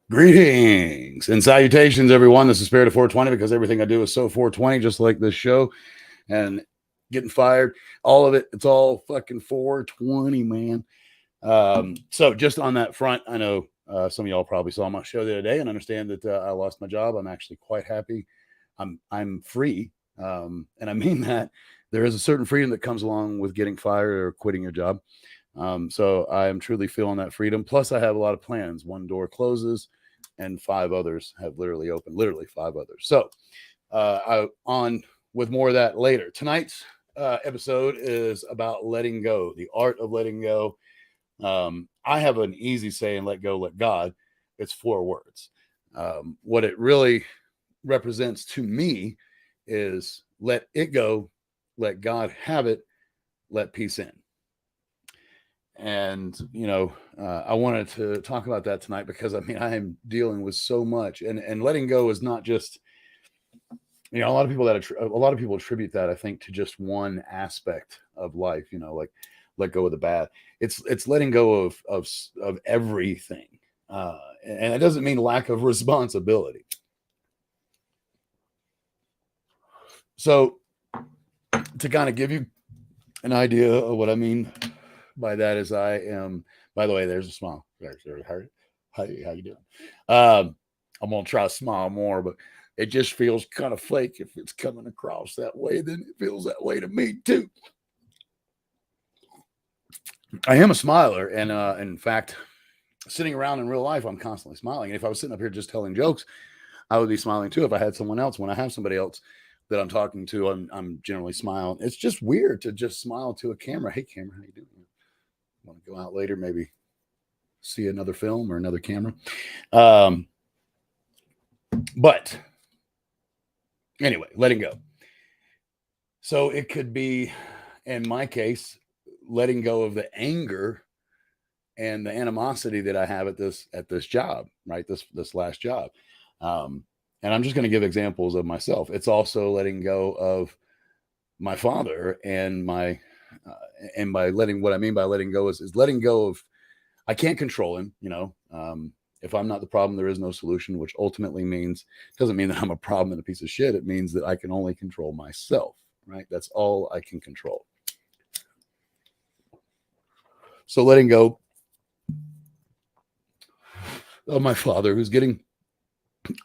Greetings and salutations, everyone. This is Spirit of 420, because everything I do is so 420, just like this show and getting fired. All of it, it's all fucking 420, man. So just on that front, I know some of y'all probably saw my show the other day and understand that I lost my job. I'm actually quite happy. I'm free. And I mean that. There is a certain freedom that comes along with getting fired or quitting your job. So I am truly feeling that freedom. Plus, I have a lot of plans. One door closes and 5 others have literally opened, literally 5 others. So on with more of that later. Tonight's episode is about letting go, the art of letting go. I have an easy saying: let go, let God. It's 4 words. What it really represents to me is let it go, let God have it, let peace in. And, you know, I wanted to talk about that tonight because, I mean, I am dealing with so much, and letting go is not just, you know, a lot of people attribute that, I think, to just one aspect of life, you know, like let go of the bad. It's letting go of everything. And it doesn't mean lack of responsibility. So to kind of give you an idea of what I mean by that is I am, by the way, there's a smile. How you doing? I'm going to try to smile more, but it just feels kind of fake if it's coming across that way. Then it feels that way to me too. I am a smiler. And in fact, sitting around in real life, I'm constantly smiling. And if I was sitting up here just telling jokes, I would be smiling too. If I had someone else, when I have somebody else that I'm talking to, I'm generally smiling. It's just weird to just smile to a camera. Hey, camera, how you doing? Want to go out later, maybe see another film or another camera. But anyway, letting go. So it could be, in my case, letting go of the anger and the animosity that I have at this job, right? This last job. And I'm just going to give examples of myself. It's also letting go of my father and my and by letting, what I mean by letting go is letting go of, I can't control him, you know. If I'm not the problem, there is no solution, which ultimately means, doesn't mean that I'm a problem and a piece of shit. It means that I can only control myself, right? That's all I can control. So letting go of my father, who's getting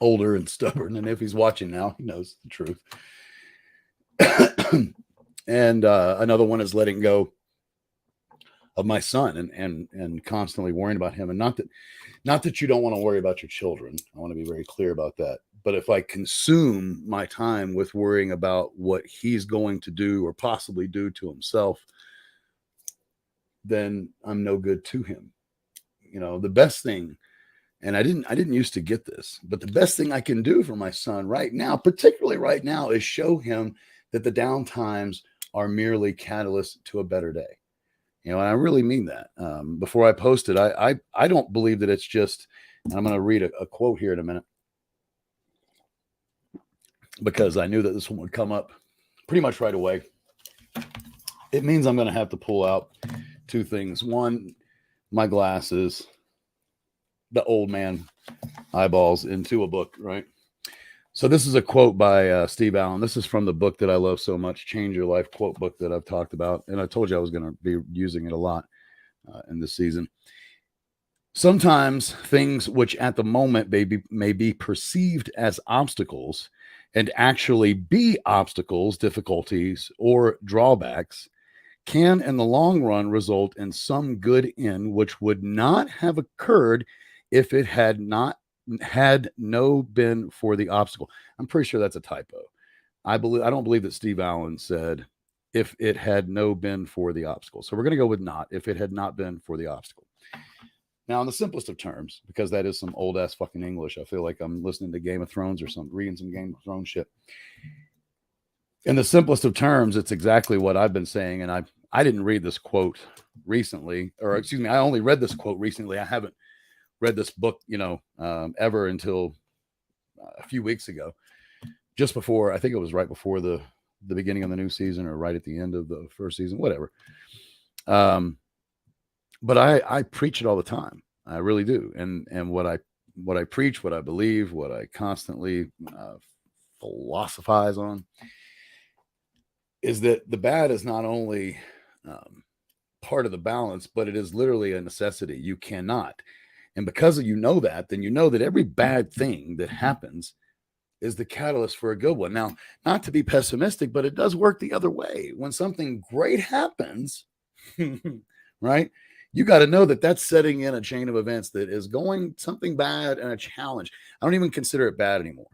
older and stubborn, and if he's watching now, he knows the truth. And another one is letting go of my son and constantly worrying about him. And not that you don't want to worry about your children. I want to be very clear about that. But if I consume my time with worrying about what he's going to do or possibly do to himself, then I'm no good to him. You know, the best thing, and I didn't used to get this, but the best thing I can do for my son right now, particularly right now, is show him that the down times are merely catalysts to a better day. You know, and I really mean that. Before I post it, I don't believe that it's just, and I'm going to read a quote here in a minute, because I knew that this one would come up pretty much right away. It means I'm going to have to pull out 2 things. One, my glasses, the old man eyeballs, into a book, right? So this is a quote by Steve Allen. This is from the book that I love so much, Change Your Life quote book that I've talked about. And I told you I was going to be using it a lot in this season. Sometimes things which at the moment may be perceived as obstacles and actually be obstacles, difficulties, or drawbacks can in the long run result in some good end which would not have occurred if it had no been for the obstacle. I'm pretty sure that's a typo. I don't believe that Steve Allen said if it had no been for the obstacle. So we're going to go with not, if it had not been for the obstacle. Now, in the simplest of terms, because that is some old ass fucking English, I feel like I'm listening to Game of Thrones or something, reading some Game of Thrones shit. In the simplest of terms, it's exactly what I've been saying. And I didn't read this quote recently, or excuse me, I only read this quote recently. I haven't read this book, ever until a few weeks ago, just before, I think it was right before the beginning of the new season or right at the end of the first season, whatever. But I preach it all the time. I really do. And what I preach, what I believe, what I constantly philosophize on is that the bad is not only part of the balance, but it is literally a necessity. You cannot. And because you know that, then you know that every bad thing that happens is the catalyst for a good one. Now, not to be pessimistic, but it does work the other way. When something great happens, right? You got to know that that's setting in a chain of events that is going something bad and a challenge. I don't even consider it bad anymore.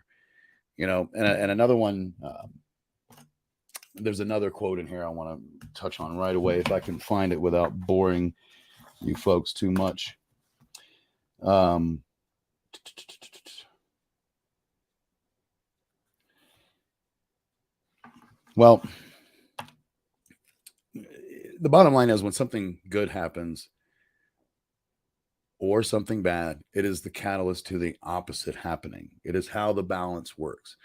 And another one, there's another quote in here I want to touch on right away if I can find it without boring you folks too much. Well, the bottom line is when something good happens or something bad, it is the catalyst to the opposite happening. It is how the balance works.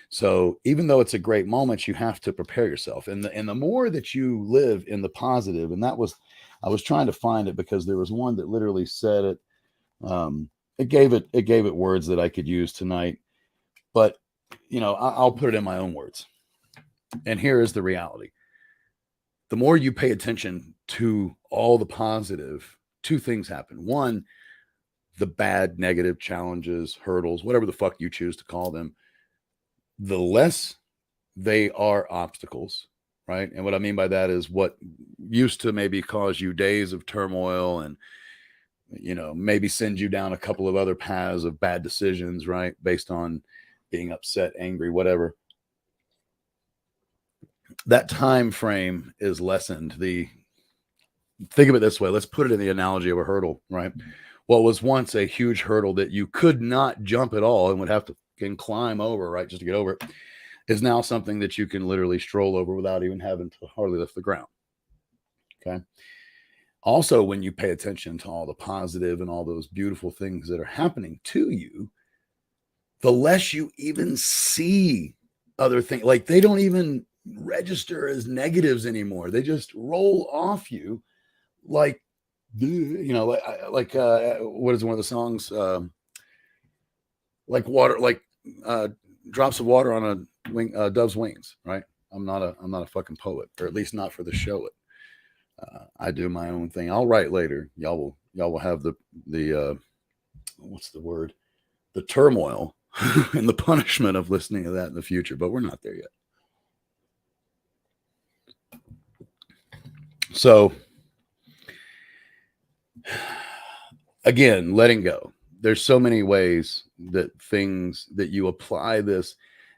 So even though it's a great moment, you have to prepare yourself. And the more that you live in the positive, and I was trying to find it because there was one that literally said it. It gave it words that I could use tonight, but I'll put it in my own words. And here is the reality. The more you pay attention to all the positive, two things happen. One, the bad, negative challenges, hurdles, whatever the fuck you choose to call them, the less they are obstacles, right? And what I mean by that is what used to maybe cause you days of turmoil and, maybe send you down a couple of other paths of bad decisions, right? Based on being upset, angry, whatever. That time frame is lessened. Think of it this way. Let's put it in the analogy of a hurdle, right? What was once a huge hurdle that you could not jump at all and would have to climb over, right, just to get over it, is now something that you can literally stroll over without even having to hardly lift the ground. Okay. Also, when you pay attention to all the positive and all those beautiful things that are happening to you, the less you even see other things, like they don't even register as negatives anymore. They just roll off you like, what is one of the songs? Like water, like drops of water on a dove's wings, right? I'm not a fucking poet, or at least not for the show it. I do my own thing. I'll write later. Y'all will have the what's the word? The turmoil and the punishment of listening to that in the future, but we're not there yet. So again, letting go. There's so many ways that things that you apply this.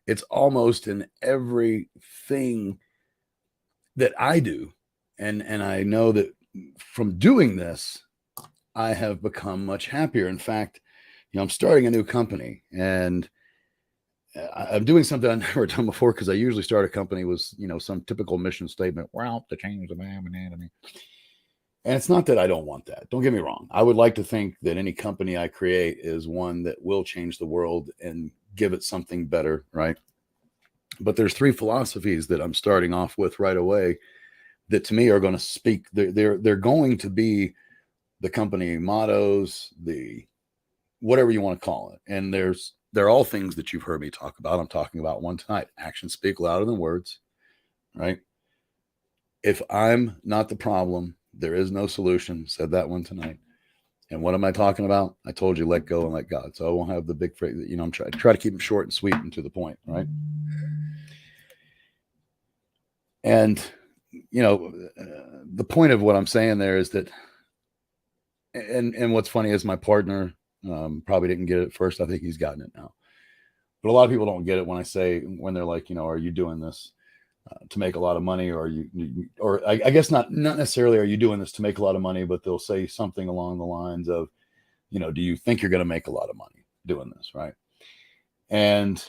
It's almost in everything that I do. And I know that from doing this, I have become much happier. In fact, I'm starting a new company and I'm doing something I've never done before because I usually start a company with, some typical mission statement. We're out to change the man anatomy. And it's not that I don't want that. Don't get me wrong. I would like to think that any company I create is one that will change the world and give it something better, right? But there's 3 philosophies that I'm starting off with right away that to me are going to speak. They're going to be the company mottos, the whatever you want to call it. And they're all things that you've heard me talk about. I'm talking about one tonight. Actions speak louder than words, right? If I'm not the problem, there is no solution. Said that one tonight. And what am I talking about? I told you, let go and let God. So I won't have the big phrase. I'm try to keep them short and sweet and to the point, right? And the point of what I'm saying there is that, and what's funny is my partner probably didn't get it at first. I think he's gotten it now. But a lot of people don't get it when they're like, are you doing this to make a lot of money, or I guess not necessarily, are you doing this to make a lot of money, but they'll say something along the lines of, do you think you're going to make a lot of money doing this, right? And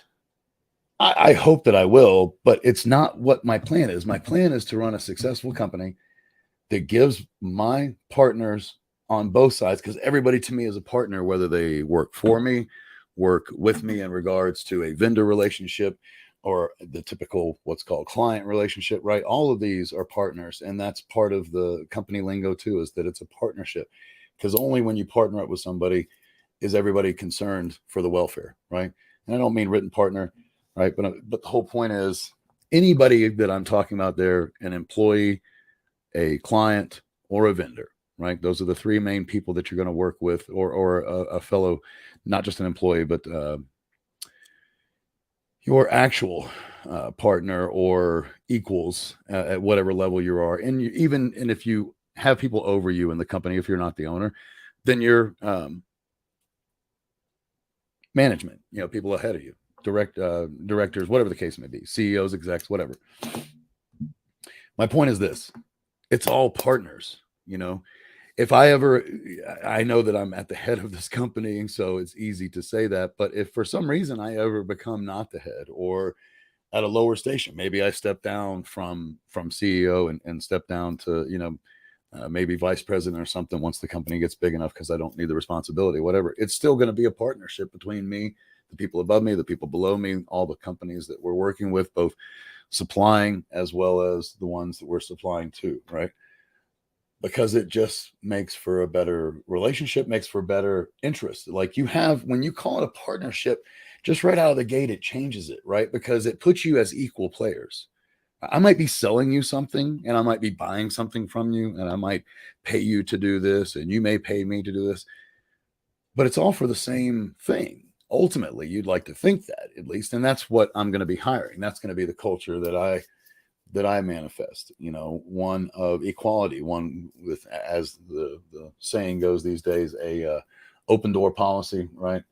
I hope that I will, but it's not what my plan is. My plan is to run a successful company that gives my partners on both sides, because everybody to me is a partner, whether they work for me, work with me in regards to a vendor relationship, or the typical what's called client relationship, right? All of these are partners. And that's part of the company lingo too, is that it's a partnership, because only when you partner up with somebody is everybody concerned for the welfare, right? And I don't mean written partner, right? But the whole point is, anybody that I'm talking about there, an employee, a client, or a vendor, right? Those are the three main people that you're going to work with, or a fellow, not just an employee, but your actual partner or equals at whatever level you are. And and if you have people over you in the company, if you're not the owner, then you're management, people ahead of you, directors, whatever the case may be, CEOs, execs, whatever. My point is this: it's all partners. If I know that I'm at the head of this company, so it's easy to say that. But if for some reason I ever become not the head, or at a lower station, maybe I step down from CEO and step down to, maybe vice president or something once the company gets big enough, because I don't need the responsibility, whatever. It's still going to be a partnership between me, the people above me, the people below me, all the companies that we're working with, both supplying as well as the ones that we're supplying to, right? Because it just makes for a better relationship, makes for better interest. Like when you call it a partnership, just right out of the gate, it changes it, right? Because it puts you as equal players. I might be selling you something, and I might be buying something from you, and I might pay you to do this, and you may pay me to do this, but it's all for the same thing. Ultimately, you'd like to think that, at least. And that's what I'm going to be hiring. That's going to be the culture that I manifest, one of equality, one with, as the saying goes these days, a open door policy, right?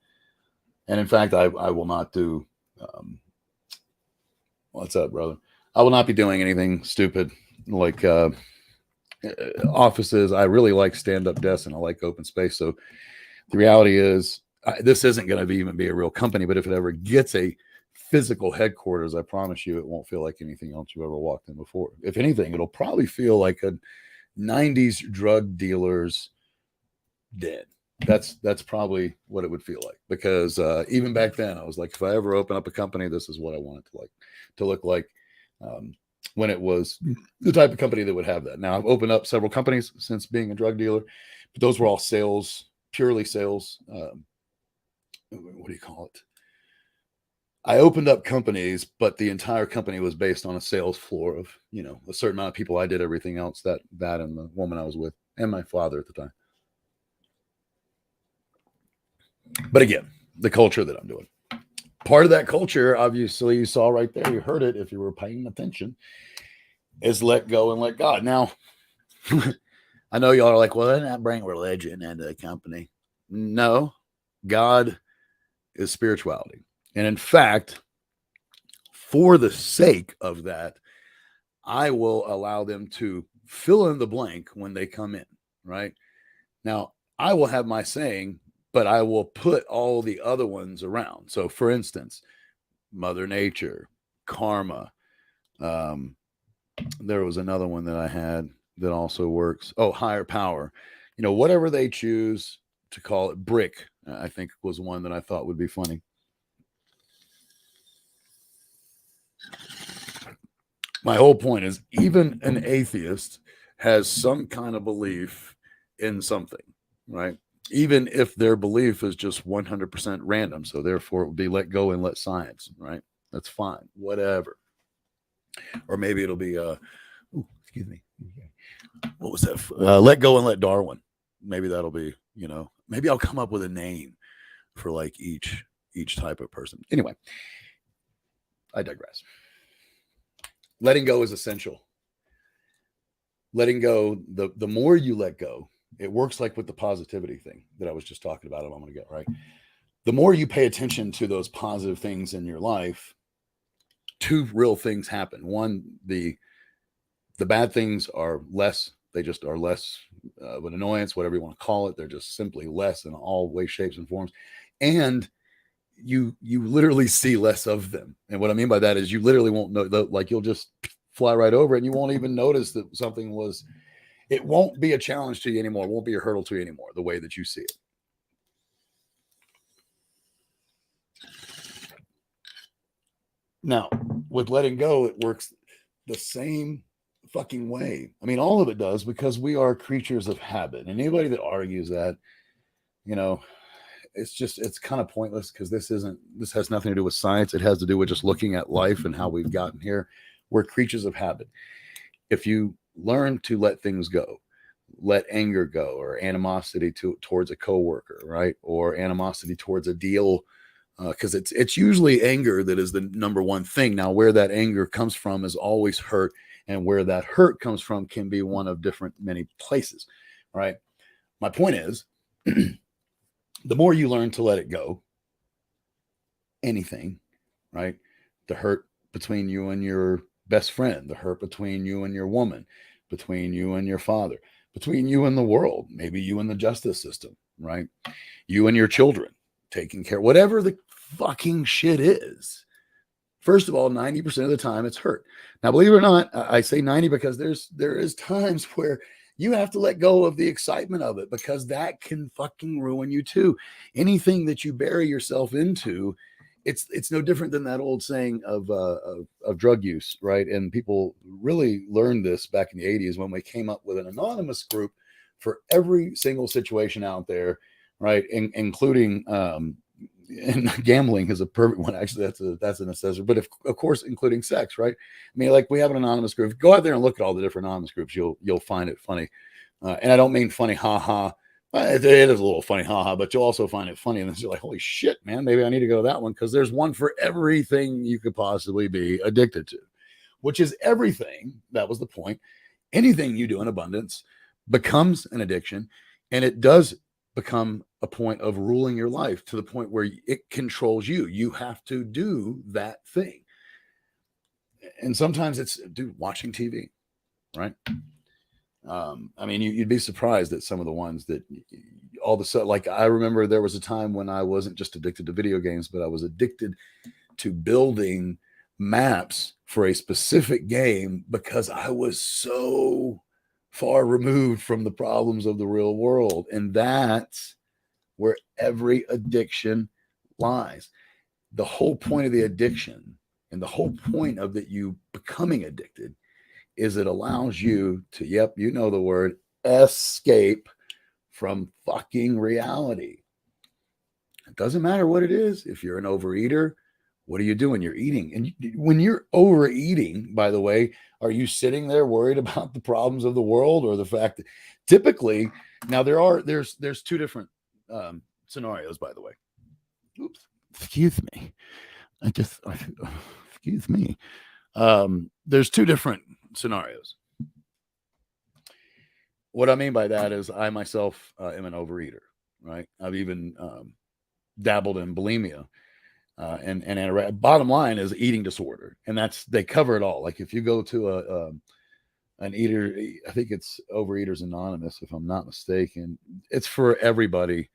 And in fact, I will not do, what's up, brother? I will not be doing anything stupid like offices. I really like stand-up desks, and I like open space. So the reality is, this isn't going to even be a real company, but if it ever gets a physical headquarters, I promise you, it won't feel like anything else you've ever walked in before. If anything, it'll probably feel like a 90s drug dealer's den. That's probably what it would feel like, because even back then I was like, if I ever open up a company, this is what I want it to look like, when it was the type of company that would have that. Now, I've opened up several companies since being a drug dealer, but those were all sales, purely sales. What do you call it? I opened up companies, but the entire company was based on a sales floor of, a certain amount of people. I did everything else, that and the woman I was with, and my father at the time. But again, the culture that I'm doing, part of that culture, obviously you saw right there, you heard it if you were paying attention, is let go and let God. Now, I know y'all are like, well, doesn't that bring religion into the company? No, God is spirituality. And in fact, for the sake of that, I will allow them to fill in the blank when they come in, right? Now, I will have my saying, but I will put all the other ones around. So, for instance, Mother Nature, karma. There was another one that I had that also works. Oh, higher power. Whatever they choose to call it. Brick, I think, was one that I thought would be funny. My whole point is, even an atheist has some kind of belief in something, right? Even if their belief is just 100% random. So therefore it would be let go and let science, right? That's fine. Whatever. Or maybe it'll be, excuse me. What was that? Let go and let Darwin. maybe that'll be, maybe I'll come up with a name for like each type of person. Anyway, I digress. Letting go is essential. Letting go, the more you let go, it works like with the positivity thing that I was just talking about a moment ago, right? The more you pay attention to those positive things in your life, two real things happen. One, the bad things are less. They just are less of an annoyance, whatever you want to call it. They're just simply less in all ways, shapes, and forms. And you literally see less of them. And what I mean by that is you literally won't know, like you'll just fly right over it and you won't even notice that something was, it won't be a challenge to you anymore. It won't be a hurdle to you anymore, the way that you see it. Now, with letting go, it works the same fucking way. I mean, all of it does, because we are creatures of habit. And anybody that argues that, it's kind of pointless, because this has nothing to do with science. It has to do with just looking at life and how we've gotten here. We're creatures of habit. If you learn to let things go, let anger go, or animosity towards a coworker, right? Or animosity towards a deal, because it's usually anger that is the number one thing. Now, where that anger comes from is always hurt, and where that hurt comes from can be one of many places, right? My point is, the more you learn to let it go, anything, right? The hurt between you and your best friend, the hurt between you and your woman, between you and your father, between you and the world, maybe you and the justice system, right? You and your children, taking care, whatever the fucking shit is. First of all, 90% of the time it's hurt. Now, believe it or not, I say 90 because there is times where you have to let go of the excitement of it, because that can fucking ruin you too. Anything that you bury yourself into, it's no different than that old saying of drug use, right? And people really learned this back in the 80s when we came up with an anonymous group for every single situation out there, right? Including and gambling is a perfect one. Actually, that's an accessory, but of course, including sex, right? I mean, like, we have an anonymous group. Go out there and look at all the different anonymous groups. You'll find it funny, and I don't mean funny, haha. It is a little funny, haha, but you'll also find it funny, and then you're like, holy shit, man, maybe I need to go to that one, because there's one for everything you could possibly be addicted to, which is everything. That was the point. Anything you do in abundance becomes an addiction, and it does become a point of ruling your life, to the point where it controls you. You have to do that thing. And sometimes it's, watching TV, right? I mean, you'd be surprised at some of the ones that all of a sudden, like, I remember there was a time when I wasn't just addicted to video games, but I was addicted to building maps for a specific game, because I was so far removed from the problems of the real world. And that's where every addiction lies. The whole point of the addiction, and the whole point of that you becoming addicted, is it allows you to, yep, you know the word, escape from fucking reality. It doesn't matter what it is. If you're an overeater, what are you doing? You're eating. And when you're overeating, by the way, are you sitting there worried about the problems of the world, or the fact that typically, now there's two different scenarios, by the way. Oops, excuse me. Excuse me. There's two different scenarios. What I mean by that is, I myself am an overeater, right? I've even dabbled in bulimia. And bottom line is eating disorder, and they cover it all. Like, if you go to an eater, I think it's Overeaters Anonymous, if I'm not mistaken, it's for everybody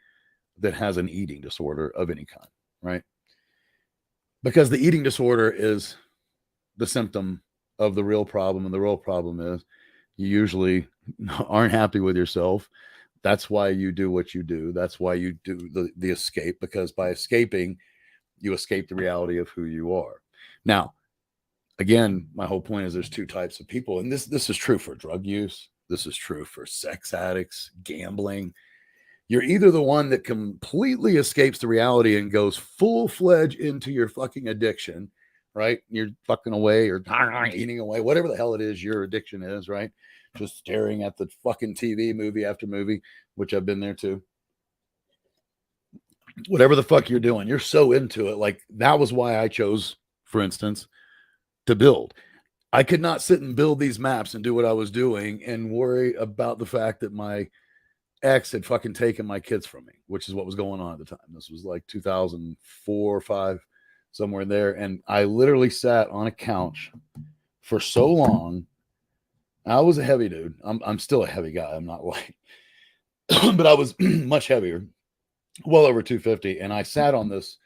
that has an eating disorder of any kind, right? Because the eating disorder is the symptom of the real problem, and the real problem is you usually aren't happy with yourself. That's why you do what you do. That's why you do the escape, because by escaping, you escape the reality of who you are. Now, again, my whole point is there's two types of people, and this is true for drug use. This is true for sex addicts, gambling. You're either the one that completely escapes the reality and goes full-fledged into your fucking addiction, right? You're fucking away or eating away, whatever the hell it is your addiction is, right? just staring at the fucking TV movie after movie, which I've been there too. Whatever the fuck you're doing, you're so into it. Like that was why I chose, for instance, to build. I could not sit and build these maps and do what I was doing and worry about the fact that my ex had fucking taken my kids from me, which is what was going on at the time. This was like 2004 or 5, somewhere in there. And I literally sat on a couch for so long. I was a heavy dude. I'm still a heavy guy. I'm not light, but I was much heavier, well over 250. And I sat on this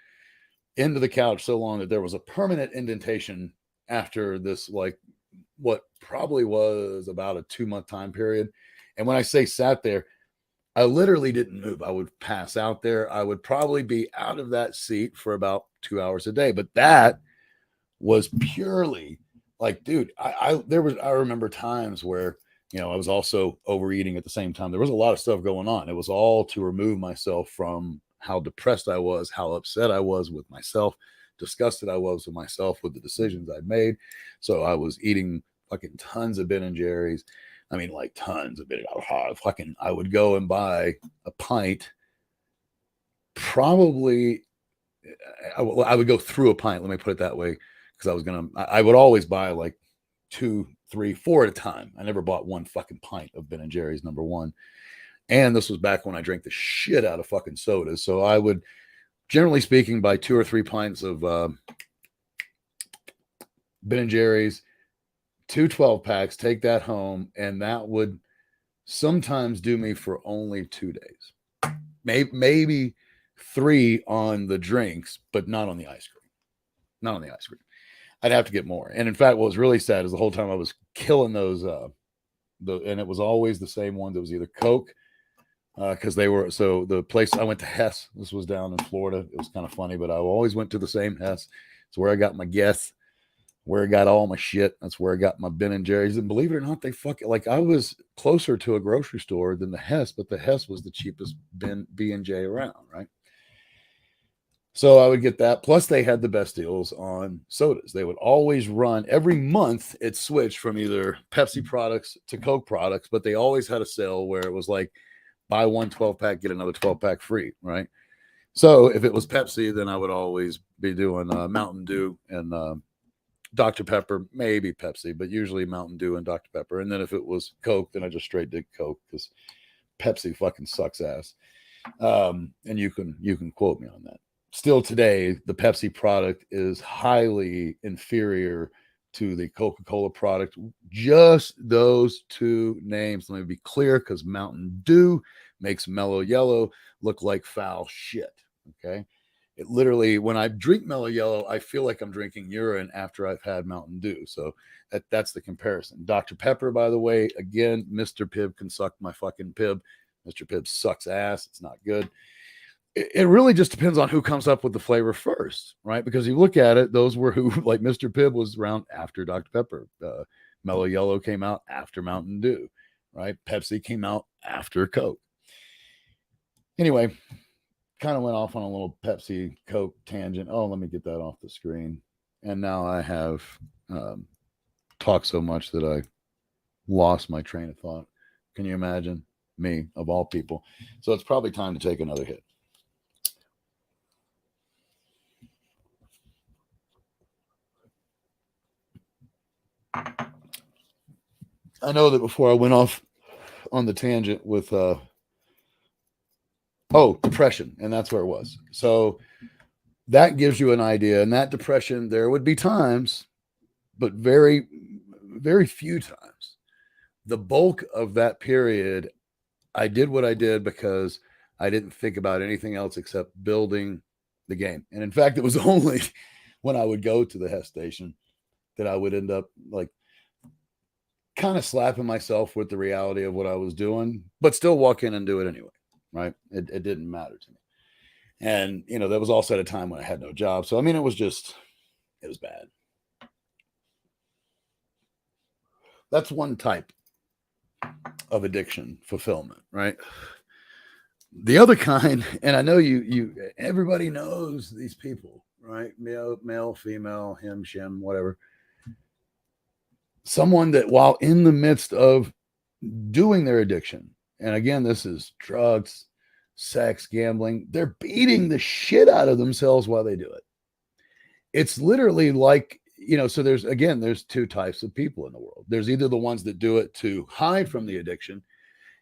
end of the couch so long that there was a permanent indentation after this, like what probably was about a 2-month time period. And when I say sat there, I literally didn't move. I would pass out there. I would probably be out of that seat for about 2 hours a day. But that was purely like, dude, I remember times where, you know, I was also overeating at the same time. There was a lot of stuff going on. It was all to remove myself from how depressed I was, how upset I was with myself, disgusted I was with myself with the decisions I'd made. So I was eating fucking tons of Ben and Jerry's. I mean, like tons of it. I would go and buy a pint. Probably, I would go through a pint. Let me put it that way, because I would always buy like 2, 3, 4 at a time. I never bought one fucking pint of Ben and Jerry's, number one. And this was back when I drank the shit out of fucking sodas. So I would, generally speaking, buy 2 or 3 pints of Ben and Jerry's, 2 12-packs, take that home, and that would sometimes do me for only 2 days. Maybe 3 on the drinks, but not on the ice cream. Not on the ice cream. I'd have to get more. And in fact, what was really sad is the whole time I was killing those, and it was always the same ones. It was either Coke, because they were, so the place I went to, Hess, this was down in Florida. It was kind of funny, but I always went to the same Hess. It's where I got my Guess, where I got all my shit. That's where I got my Ben and Jerry's. And believe it or not, they fucking, like, I was closer to a grocery store than the Hess, but the Hess was the cheapest B&J around, right? So I would get that. Plus, they had the best deals on sodas. They would always run every month. It switched from either Pepsi products to Coke products, but they always had a sale where it was like, buy one 12-pack, get another 12-pack free, right? So if it was Pepsi, then I would always be doing Mountain Dew and Dr. Pepper, maybe Pepsi, but usually Mountain Dew and Dr. Pepper. And then if it was Coke, then I just straight did Coke, because Pepsi fucking sucks ass. And you can quote me on that. Still today, the Pepsi product is highly inferior to the Coca-Cola product. Just those 2 names. Let me be clear, because Mountain Dew makes Mellow Yellow look like foul shit. Okay. It literally, when I drink Mellow Yellow, I feel like I'm drinking urine after I've had Mountain Dew. So that's the comparison. Dr. Pepper, by the way, again, Mr. Pibb can suck my fucking Pibb. Mr. Pibb sucks ass. It's not good. It really just depends on who comes up with the flavor first, right? Because you look at it, those were who, like Mr. Pibb was around after Dr. Pepper. Mellow Yellow came out after Mountain Dew, right? Pepsi came out after Coke. Anyway, kind of went off on a little Pepsi Coke tangent. Oh, let me get that off the screen. And now I have talked so much that I lost my train of thought. Can you imagine? Me, of all people. So it's probably time to take another hit. I know that before I went off on the tangent with depression, and that's where it was. So that gives you an idea. And that depression, there would be times, but very, very few times. The bulk of that period, I did what I did because I didn't think about anything else except building the game. And in fact, it was only when I would go to the Hess station that I would end up like kind of slapping myself with the reality of what I was doing, but still walk in and do it anyway, right? It didn't matter to me. And, you know, that was also at a time when I had no job. So, I mean, it was bad. That's one type of addiction fulfillment, right? The other kind, and I know everybody knows these people, right? Male, female, him, shim, whatever. Someone that while in the midst of doing their addiction. And again, this is drugs, sex, gambling. They're beating the shit out of themselves while they do it. It's literally like, so there's two types of people in the world. There's either the ones that do it to hide from the addiction.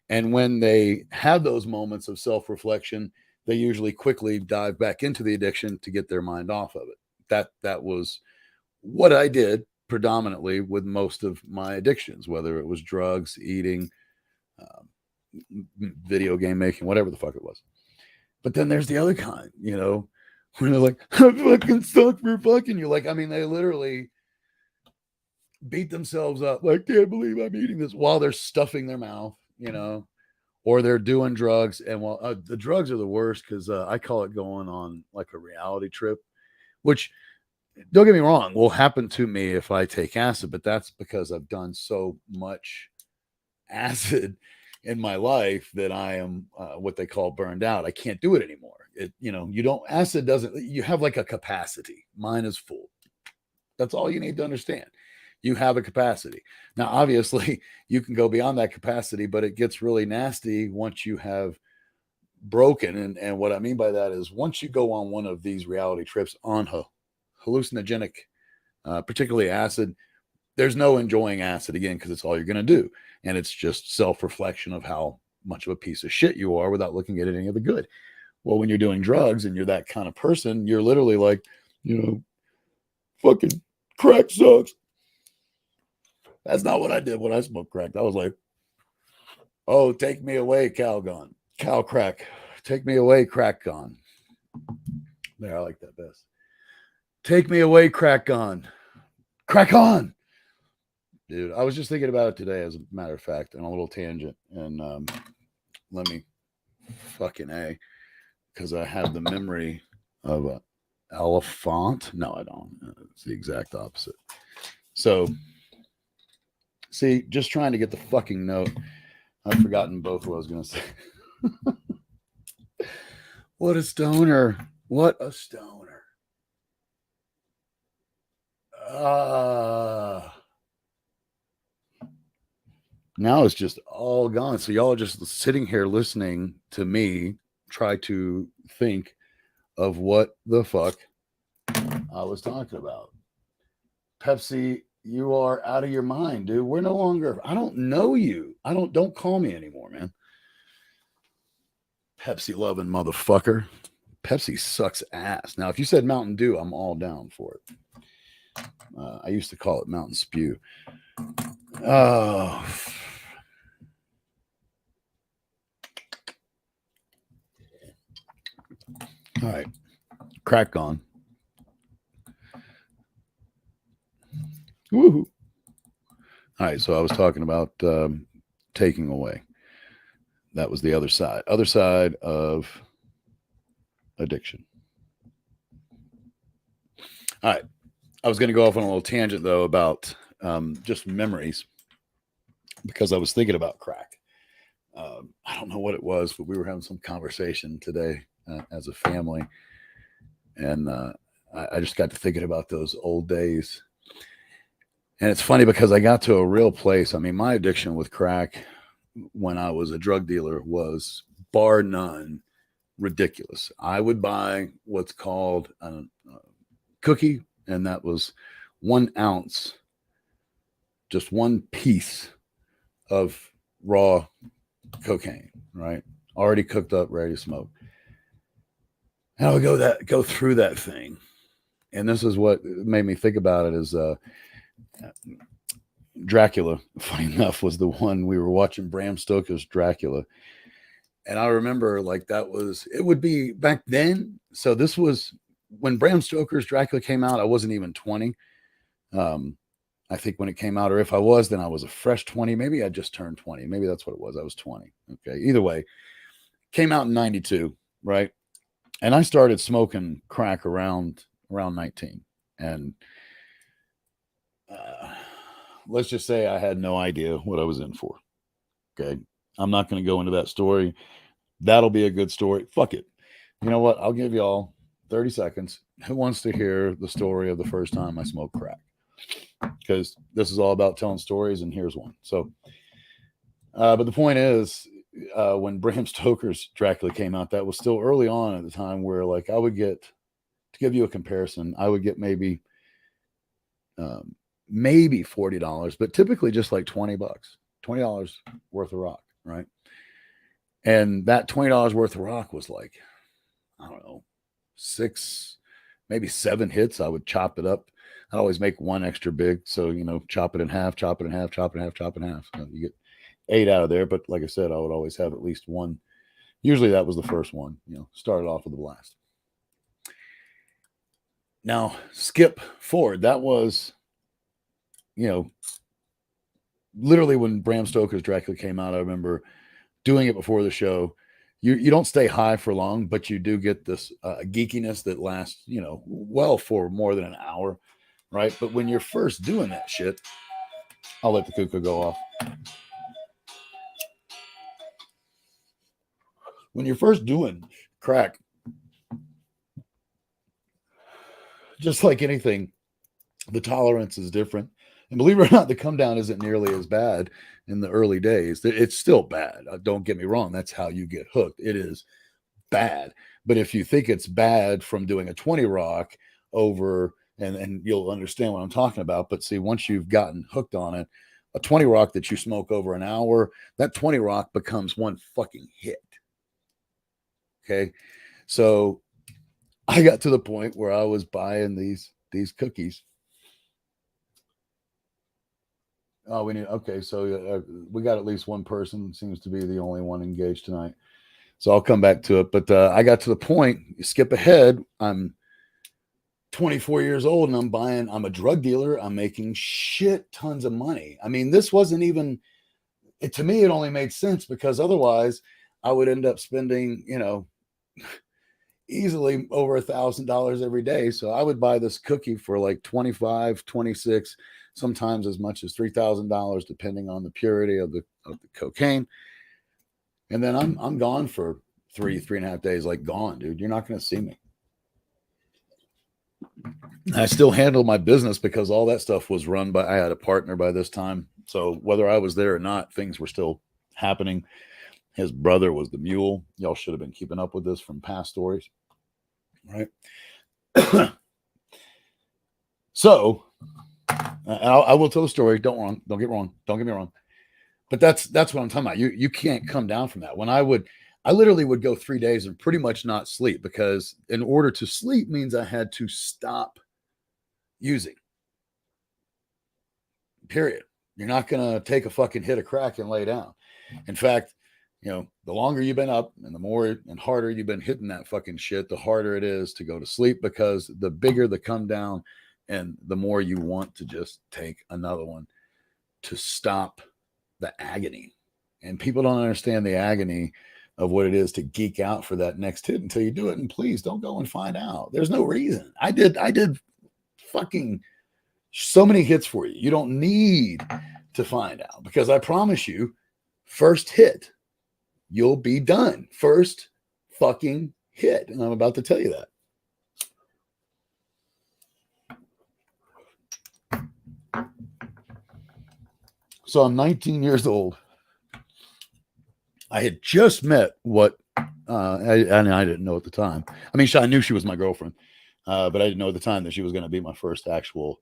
And when they have those moments of self-reflection, they usually quickly dive back into the addiction to get their mind off of it. That was what I did predominantly with most of my addictions, whether it was drugs, eating, video game making, whatever the fuck it was. But then there's the other kind, when they're like, I fucking suck for fucking you. Like, I mean, they literally beat themselves up. Like, can't believe I'm eating this while they're stuffing their mouth, or they're doing drugs. And the drugs are the worst because I call it going on like a reality trip, which, don't get me wrong, will happen to me if I take acid, but that's because I've done so much acid in my life that I am what they call burned out. I can't do it anymore. Acid doesn't, you have like a capacity. Mine is full. That's all you need to understand. You have a capacity. Now, obviously, you can go beyond that capacity, but it gets really nasty once you have broken. And what I mean by that is once you go on one of these reality trips on hallucinogenic, particularly acid, there's no enjoying acid again because it's all you're going to do. And it's just self-reflection of how much of a piece of shit you are without looking at any of the good. Well, when you're doing drugs and you're that kind of person, you're literally like, fucking crack sucks. That's not what I did when I smoked crack. I was like, oh, take me away, Calgon. Cal crack. Take me away, crack gone. There, I like that best. Take me away, crack gone. Crack on. Dude, I was just thinking about it today, as a matter of fact, on a little tangent. And let me fucking A, because I have the memory of an elephant. No, I don't. It's the exact opposite. So, see, just trying to get the fucking note. I've forgotten both what I was going to say. What a stoner. What a stoner. Now it's just all gone. So y'all are just sitting here listening to me try to think of what the fuck I was talking about. Pepsi, you are out of your mind, dude. We're no longer, I don't know you. Don't call me anymore, man. Pepsi loving motherfucker. Pepsi sucks ass. Now, if you said Mountain Dew, I'm all down for it. I used to call it Mountain Spew. Oh, all right. Crack on. Woohoo. All right. So I was talking about taking away. That was the other side of addiction. All right. I was going to go off on a little tangent, though, about just memories because I was thinking about crack. I don't know what it was, but we were having some conversation today as a family. And I just got to thinking about those old days. And it's funny because I got to a real place. I mean, my addiction with crack when I was a drug dealer was bar none ridiculous. I would buy what's called a cookie, and that was 1 ounce, just one piece of raw cocaine, right? Already cooked up, ready to smoke. And I would go through that thing. And this is what made me think about it is Dracula, funny enough, was the one we were watching, Bram Stoker's Dracula. And I remember like it would be back then. So this was when Bram Stoker's Dracula came out. I wasn't even 20. I think when it came out, or if I was, then I was a fresh 20. Maybe I just turned 20. Maybe that's what it was. I was 20. Okay. Either way, came out in 92, right? And I started smoking crack around 19. And let's just say I had no idea what I was in for. Okay. I'm not going to go into that story. That'll be a good story. Fuck it. You know what? I'll give y'all 30 seconds. Who wants to hear the story of the first time I smoked crack? Because this is all about telling stories, and here's one. So But the point is, when Bram Stoker's Dracula came out, that was still early on at the time where, like, I would get, to give you a comparison, I would get maybe $40, but typically just like $20 worth of rock, right? And that $20 worth of rock was like, I don't know, 6, maybe 7 hits. I would chop it up. I'd always make one extra big. So, chop it in half, chop it in half, chop it in half, chop it in half. You get 8 out of there. But like I said, I would always have at least one. Usually that was the first one, started off with a blast. Now, skip forward. That was, literally when Bram Stoker's Dracula came out. I remember doing it before the show. You don't stay high for long, but you do get this geekiness that lasts, well for more than an hour, right? But when you're first doing that shit, I'll let the cuckoo go off. When you're first doing crack, just like anything, the tolerance is different. And believe it or not, the come down isn't nearly as bad in the early days. It's still bad. Don't get me wrong. That's how you get hooked. It is bad. But if you think it's bad from doing a 20 rock over, and you'll understand what I'm talking about. But see, once you've gotten hooked on it, a 20 rock that you smoke over an hour, that 20 rock becomes one fucking hit. Okay. So I got to the point where I was buying these cookies. Oh, okay. So we got at least one person, seems to be the only one engaged tonight. So I'll come back to it. But I got to the point, skip ahead. I'm 24 years old and I'm a drug dealer. I'm making shit tons of money. I mean, this wasn't even, to me, it only made sense because otherwise I would end up spending, easily over $1,000 every day. So I would buy this cookie for like 25, 26, sometimes as much as $3,000, depending on the purity of the cocaine. And then I'm gone for 3.5 days, like gone, dude. You're not going to see me. I still handled my business because all that stuff was run by, I had a partner by this time. So whether I was there or not, things were still happening. His brother was the mule. Y'all should have been keeping up with this from past stories, right? So I will tell the story. Don't get me wrong. But that's what I'm talking about. You can't come down from that. When I literally would go 3 days and pretty much not sleep, because in order to sleep means I had to stop using. Period. You're not going to take a fucking hit of crack and lay down. In fact, the longer you've been up and the more and harder you've been hitting that fucking shit, the harder it is to go to sleep, because the bigger the come down and the more you want to just take another one to stop the agony. And people don't understand the agony of what it is to geek out for that next hit until you do it. And please don't go and find out. There's no reason. I did fucking so many hits for you. You don't need to find out, because I promise you, first hit, you'll be done. First fucking hit. And I'm about to tell you that. So I'm 19 years old. I had just met what, I didn't know at the time. I mean, I knew she was my girlfriend, but I didn't know at the time that she was going to be my first actual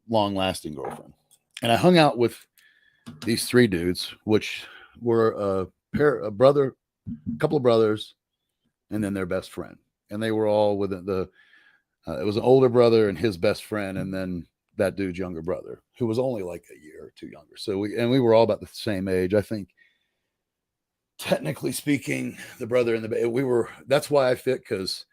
long-lasting girlfriend. And I hung out with these 3 dudes, which were a couple of brothers, and then their best friend. And they were all within it was an older brother and his best friend, and then that dude's younger brother, who was only like a year or 2 younger. So we were all about the same age. I think, technically speaking, the brother and that's why I fit, because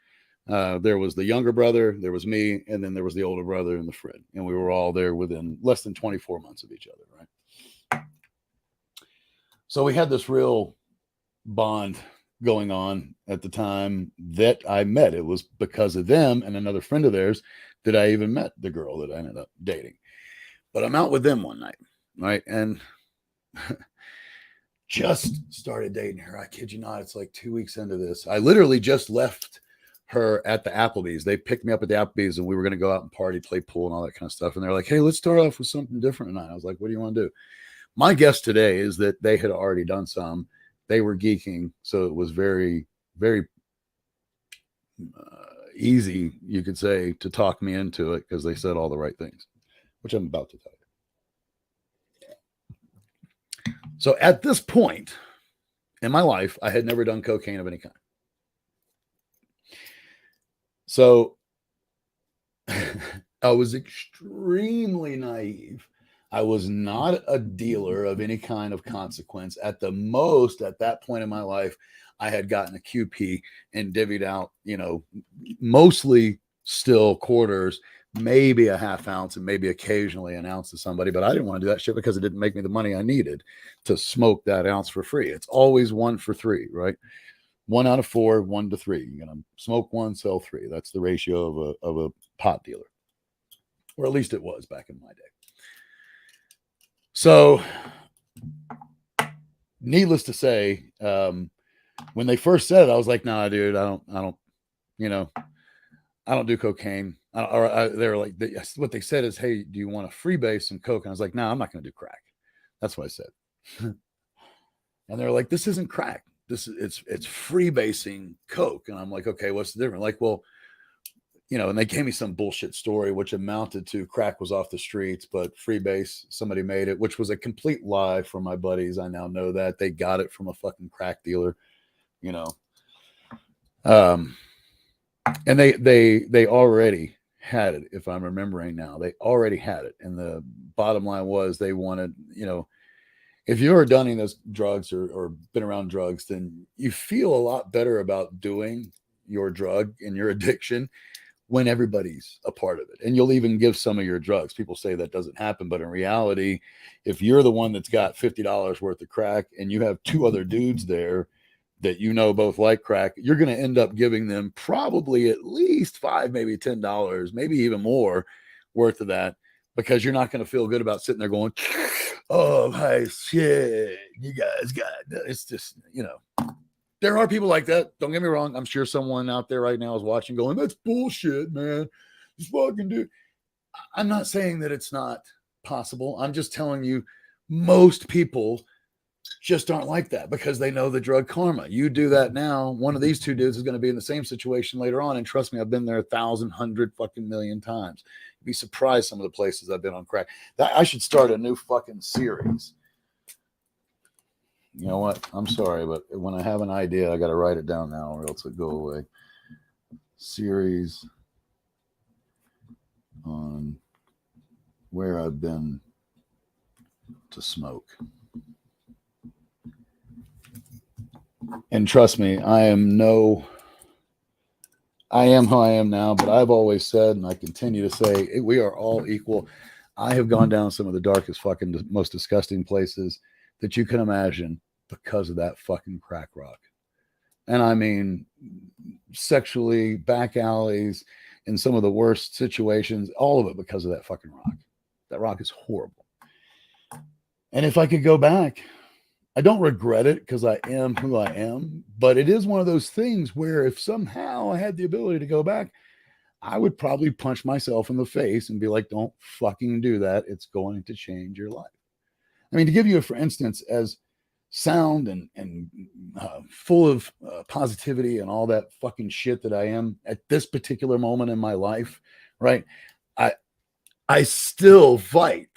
there was the younger brother, there was me, and then there was the older brother and the friend. And we were all there within less than 24 months of each other, right? So we had this real bond going on at the time that I met. It was because of them and another friend of theirs that I even met the girl that I ended up dating. But I'm out with them one night, right? And just started dating her. I kid you not. It's like 2 weeks into this. I literally just left her at the Applebee's. They picked me up at the Applebee's and we were going to go out and party, play pool and all that kind of stuff. And they're like, hey, let's start off with something different tonight. I was like, what do you want to do? My guess today is that they had already done some. They were geeking, so it was very, very easy, you could say, to talk me into it because they said all the right things, which I'm about to tell you. So at this point in my life, I had never done cocaine of any kind. So I was extremely naive. I was not a dealer of any kind of consequence. At the most, at that point in my life, I had gotten a QP and divvied out, mostly still quarters, maybe a half ounce, and maybe occasionally an ounce to somebody. But I didn't want to do that shit because it didn't make me the money I needed to smoke that ounce for free. It's always 1 for 3, right? 1 out of 4, 1 to 3. You're gonna smoke 1, sell 3. That's the ratio of a pot dealer, or at least it was back in my day. So, needless to say, when they first said it, I was like, "Nah, dude, I don't, I don't do cocaine." They were like, what they said is, "Hey, do you want to freebase some coke?" And I was like, "No, I'm not going to do crack." That's what I said. And they're like, "This isn't crack. It's freebasing coke." And I'm like, "Okay, what's the difference?" Like, well, and they gave me some bullshit story, which amounted to crack was off the streets, but freebase, somebody made it, which was a complete lie for my buddies. I now know that they got it from a fucking crack dealer, and they already had it. If I'm remembering now, they already had it. And the bottom line was they wanted, if you've ever done any of those drugs or been around drugs, then you feel a lot better about doing your drug and your addiction when everybody's a part of it. And you'll even give some of your drugs. People say that doesn't happen, but in reality, if you're the one that's got $50 worth of crack and you have 2 other dudes there that both like crack, you're going to end up giving them probably at least $5, maybe $10, maybe even more worth of that, because you're not going to feel good about sitting there going, "Oh my shit, you guys got it." It's just, there are people like that. Don't get me wrong. I'm sure someone out there right now is watching going, "That's bullshit, man. Just fucking do." I'm not saying that it's not possible. I'm just telling you, most people just aren't like that because they know the drug karma. You do that now, one of these 2 dudes is going to be in the same situation later on. And trust me, I've been there 1,000, 100 fucking million times. You'd be surprised some of the places I've been on crack. I should start a new fucking series. You know what? I'm sorry, but when I have an idea, I got to write it down now or else it'll go away. Series on where I've been to smoke. And trust me, I am who I am now, but I've always said, and I continue to say, we are all equal. I have gone down some of the darkest, fucking most disgusting places that you can imagine because of that fucking crack rock. And I mean, sexually, back alleys, in some of the worst situations, all of it because of that fucking rock. That rock is horrible. And if I could go back, I don't regret it because I am who I am, but it is one of those things where if somehow I had the ability to go back, I would probably punch myself in the face and be like, "Don't fucking do that. It's going to change your life." I mean, to give you a for instance, as sound and full of positivity and all that fucking shit that I am at this particular moment in my life, right? I still fight.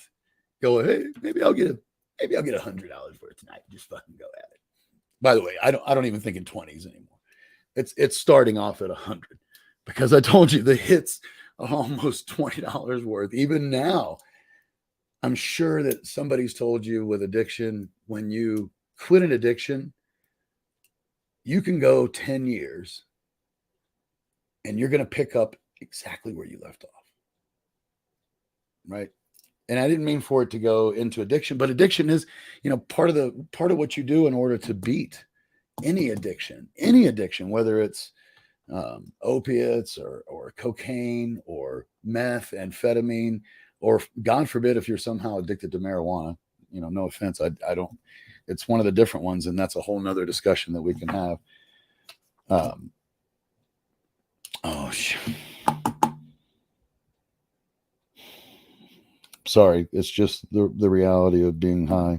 Go, "Hey, maybe I'll get $100 for it tonight. Just fucking go at it." By the way, I don't even think in 20s anymore. It's starting off at 100 because I told you the hits are almost $20 worth. Even now, I'm sure that somebody's told you with addiction, when you quit an addiction, you can go 10 years and you're going to pick up exactly where you left off. Right? And I didn't mean for it to go into addiction, but addiction is, part of what you do in order to beat any addiction, whether it's opiates or cocaine or meth, amphetamine, or God forbid, if you're somehow addicted to marijuana. No offense. I don't, it's one of the different ones. And that's a whole nother discussion that we can have. Oh, shit. Sorry, it's just the reality of being high.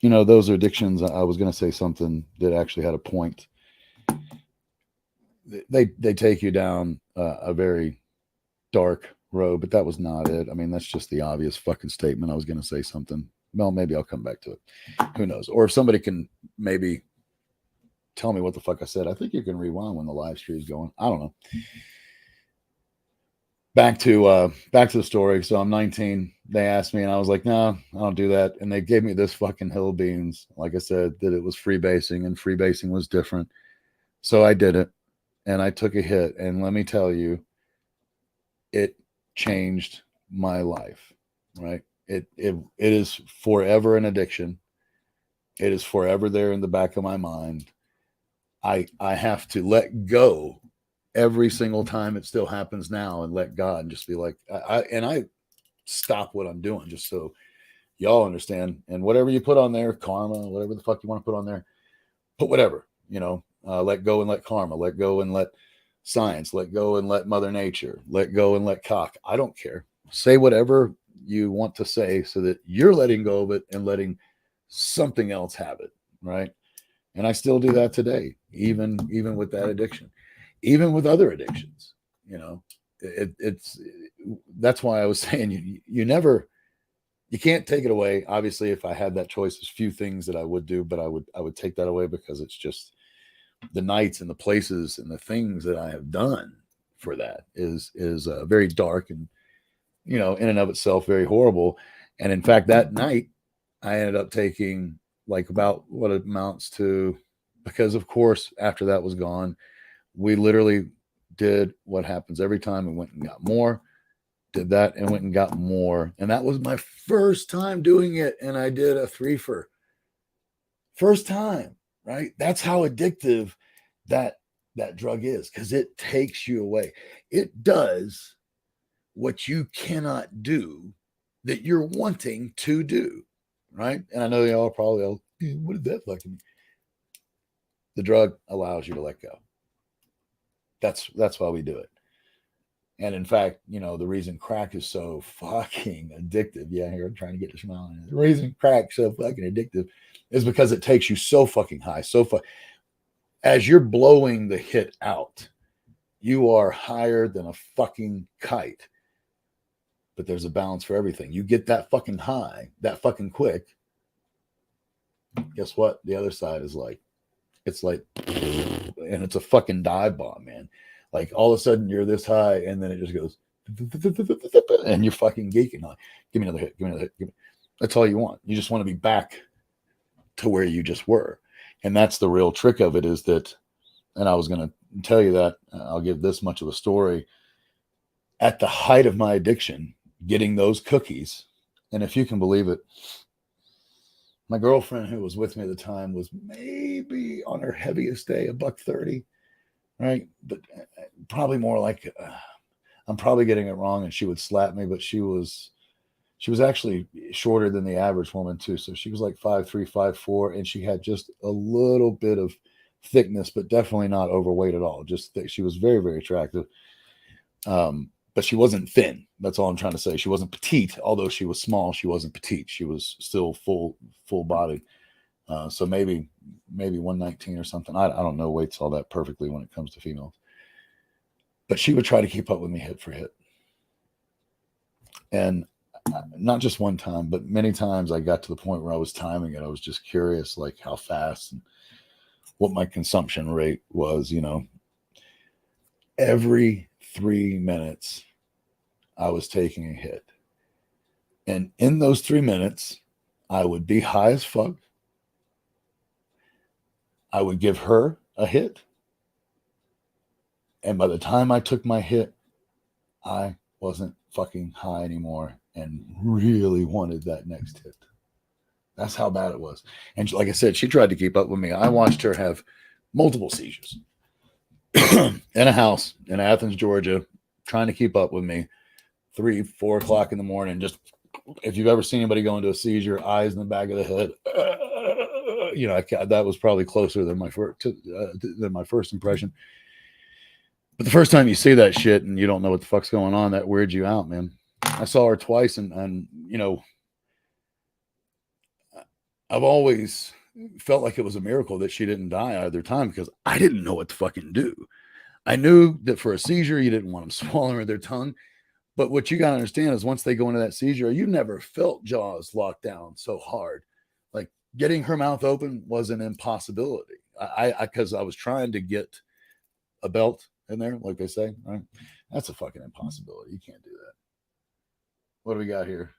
You know, those are addictions. I was going to say something that actually had a point. They take you down a very dark road, but that was not it. I mean, that's just the obvious fucking statement. I was going to say something. Well, maybe I'll come back to it. Who knows? Or if somebody can maybe tell me what the fuck I said. I think you can rewind when the live stream is going. I don't know. Back to the story. So I'm 19. They asked me, and I was like, "No, I don't do that." And they gave me this fucking hill beans. Like I said, that it was freebasing, and freebasing was different. So I did it, and I took a hit. And let me tell you, it changed my life. Right? It is forever an addiction. It is forever there in the back of my mind. I have to let go every single time it still happens now and let God and just be like, I stop what I'm doing just so y'all understand. And whatever you put on there, karma, whatever the fuck you want to put on there, put whatever, you know, let go and let karma, let go and let science, let go and let Mother Nature, let go and let cock. I don't care. Say whatever you want to say so that you're letting go of it and letting something else have it. Right. And I still do that today, even with that addiction. Even with other addictions, you know, that's why I was saying you can't take it away. Obviously, if I had that choice, there's few things that I would do, but I would take that away because it's just the nights and the places and the things that I have done for that is very dark and, you know, in and of itself, very horrible. And in fact, that night I ended up taking like about what it amounts to, because of course, after that was gone, we literally did what happens every time and went and got more, did that and went and got more. And that was my first time doing it. And I did a 3-for. First time, right? That's how addictive that drug is, because it takes you away. It does what you cannot do that you're wanting to do, right? And I know y'all are probably all, what did that fucking mean? The drug allows you to let go. That's why we do it. And in fact, you know, the reason crack is so fucking addictive. Yeah, here I'm trying to get this smile. The reason crack's so fucking addictive is because it takes you so fucking high, as you're blowing the hit out, you are higher than a fucking kite. But there's a balance for everything. You get that fucking high, that fucking quick. Guess what? The other side is like, it's like, and it's a fucking dive bomb, man. Like all of a sudden you're this high and then it just goes and you're fucking geeking. Like, give me another hit, give me another hit. That's all you want. You just want to be back to where you just were. And that's the real trick of it, is that, and I was going to tell you that, I'll give this much of a story. At the height of my addiction, getting those cookies, and if you can believe it, my girlfriend who was with me at the time was maybe on her heaviest day, $130, right? But probably more like, I'm probably getting it wrong and she would slap me, but she was actually shorter than the average woman too. So she was like 5'3", 5'4", and she had just a little bit of thickness, but definitely not overweight at all. Just thick. She was very, very attractive. But she wasn't thin. That's all I'm trying to say. She wasn't petite, although she was small. She wasn't petite. She was still full bodied. So maybe 119 or something. I don't know weights all that perfectly when it comes to females. But she would try to keep up with me hit for hit. And not just one time, but many times I got to the point where I was timing it. I was just curious, like how fast and what my consumption rate was, you know. Every 3 minutes, I was taking a hit. And in those 3 minutes, I would be high as fuck. I would give her a hit. And by the time I took my hit, I wasn't fucking high anymore and really wanted that next hit. That's how bad it was. And like I said, she tried to keep up with me. I watched her have multiple seizures in a house in Athens, Georgia, trying to keep up with me. 3, 4 o'clock in the morning. Just, if you've ever seen anybody go into a seizure, eyes in the back of the head, you know, that was probably closer than my first impression. But the first time you see that shit and you don't know what the fuck's going on, that weirds you out, man. I saw her twice, and you know, I've always felt like it was a miracle that she didn't die either time because I didn't know what to fucking do. I knew that for a seizure, you didn't want them swallowing their tongue. But what you got to understand is once they go into that seizure, you never felt jaws locked down so hard. Like getting her mouth open was an impossibility. Because I was trying to get a belt in there, like they say. Right? That's a fucking impossibility. You can't do that. What do we got here?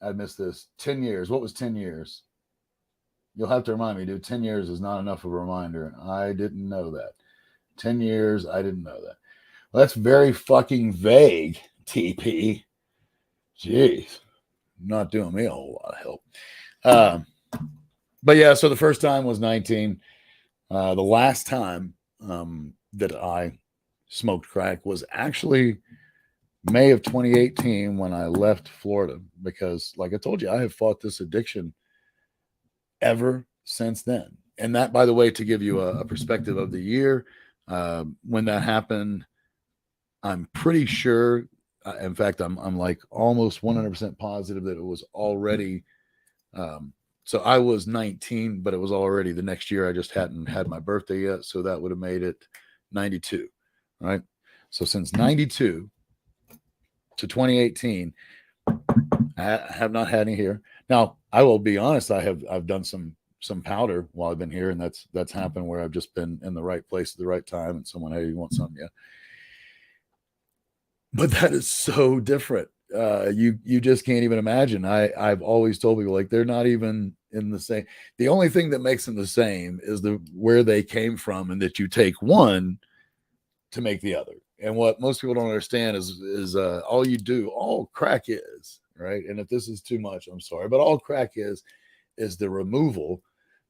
I missed this. 10 years. What was 10 years? You'll have to remind me, dude. 10 years is not enough of a reminder. I didn't know that. 10 years. I didn't know that. Well, that's very fucking vague, TP. Jeez. Not doing me a whole lot of help. But yeah, so the first time was 19. The last time that I smoked crack was actually May of 2018 when I left Florida because, like I told you, I have fought this addiction ever since then. And that, by the way, to give you a perspective of the year, when that happened, I'm pretty sure. In fact, I'm like almost 100% positive that it was already. So I was 19, but it was already the next year. I just hadn't had my birthday yet, so that would have made it 92, right? So since 92 to 2018, I have not had any here. Now I will be honest. I've done some powder while I've been here, and that's happened where I've just been in the right place at the right time, and someone, hey, you want something? Yeah. But that is so different. You just can't even imagine. I've always told people like they're not even in the same. The only thing that makes them the same is the where they came from, and that you take one to make the other. And what most people don't understand is all you do, all crack is, right? And if this is too much, I'm sorry, but all crack is the removal.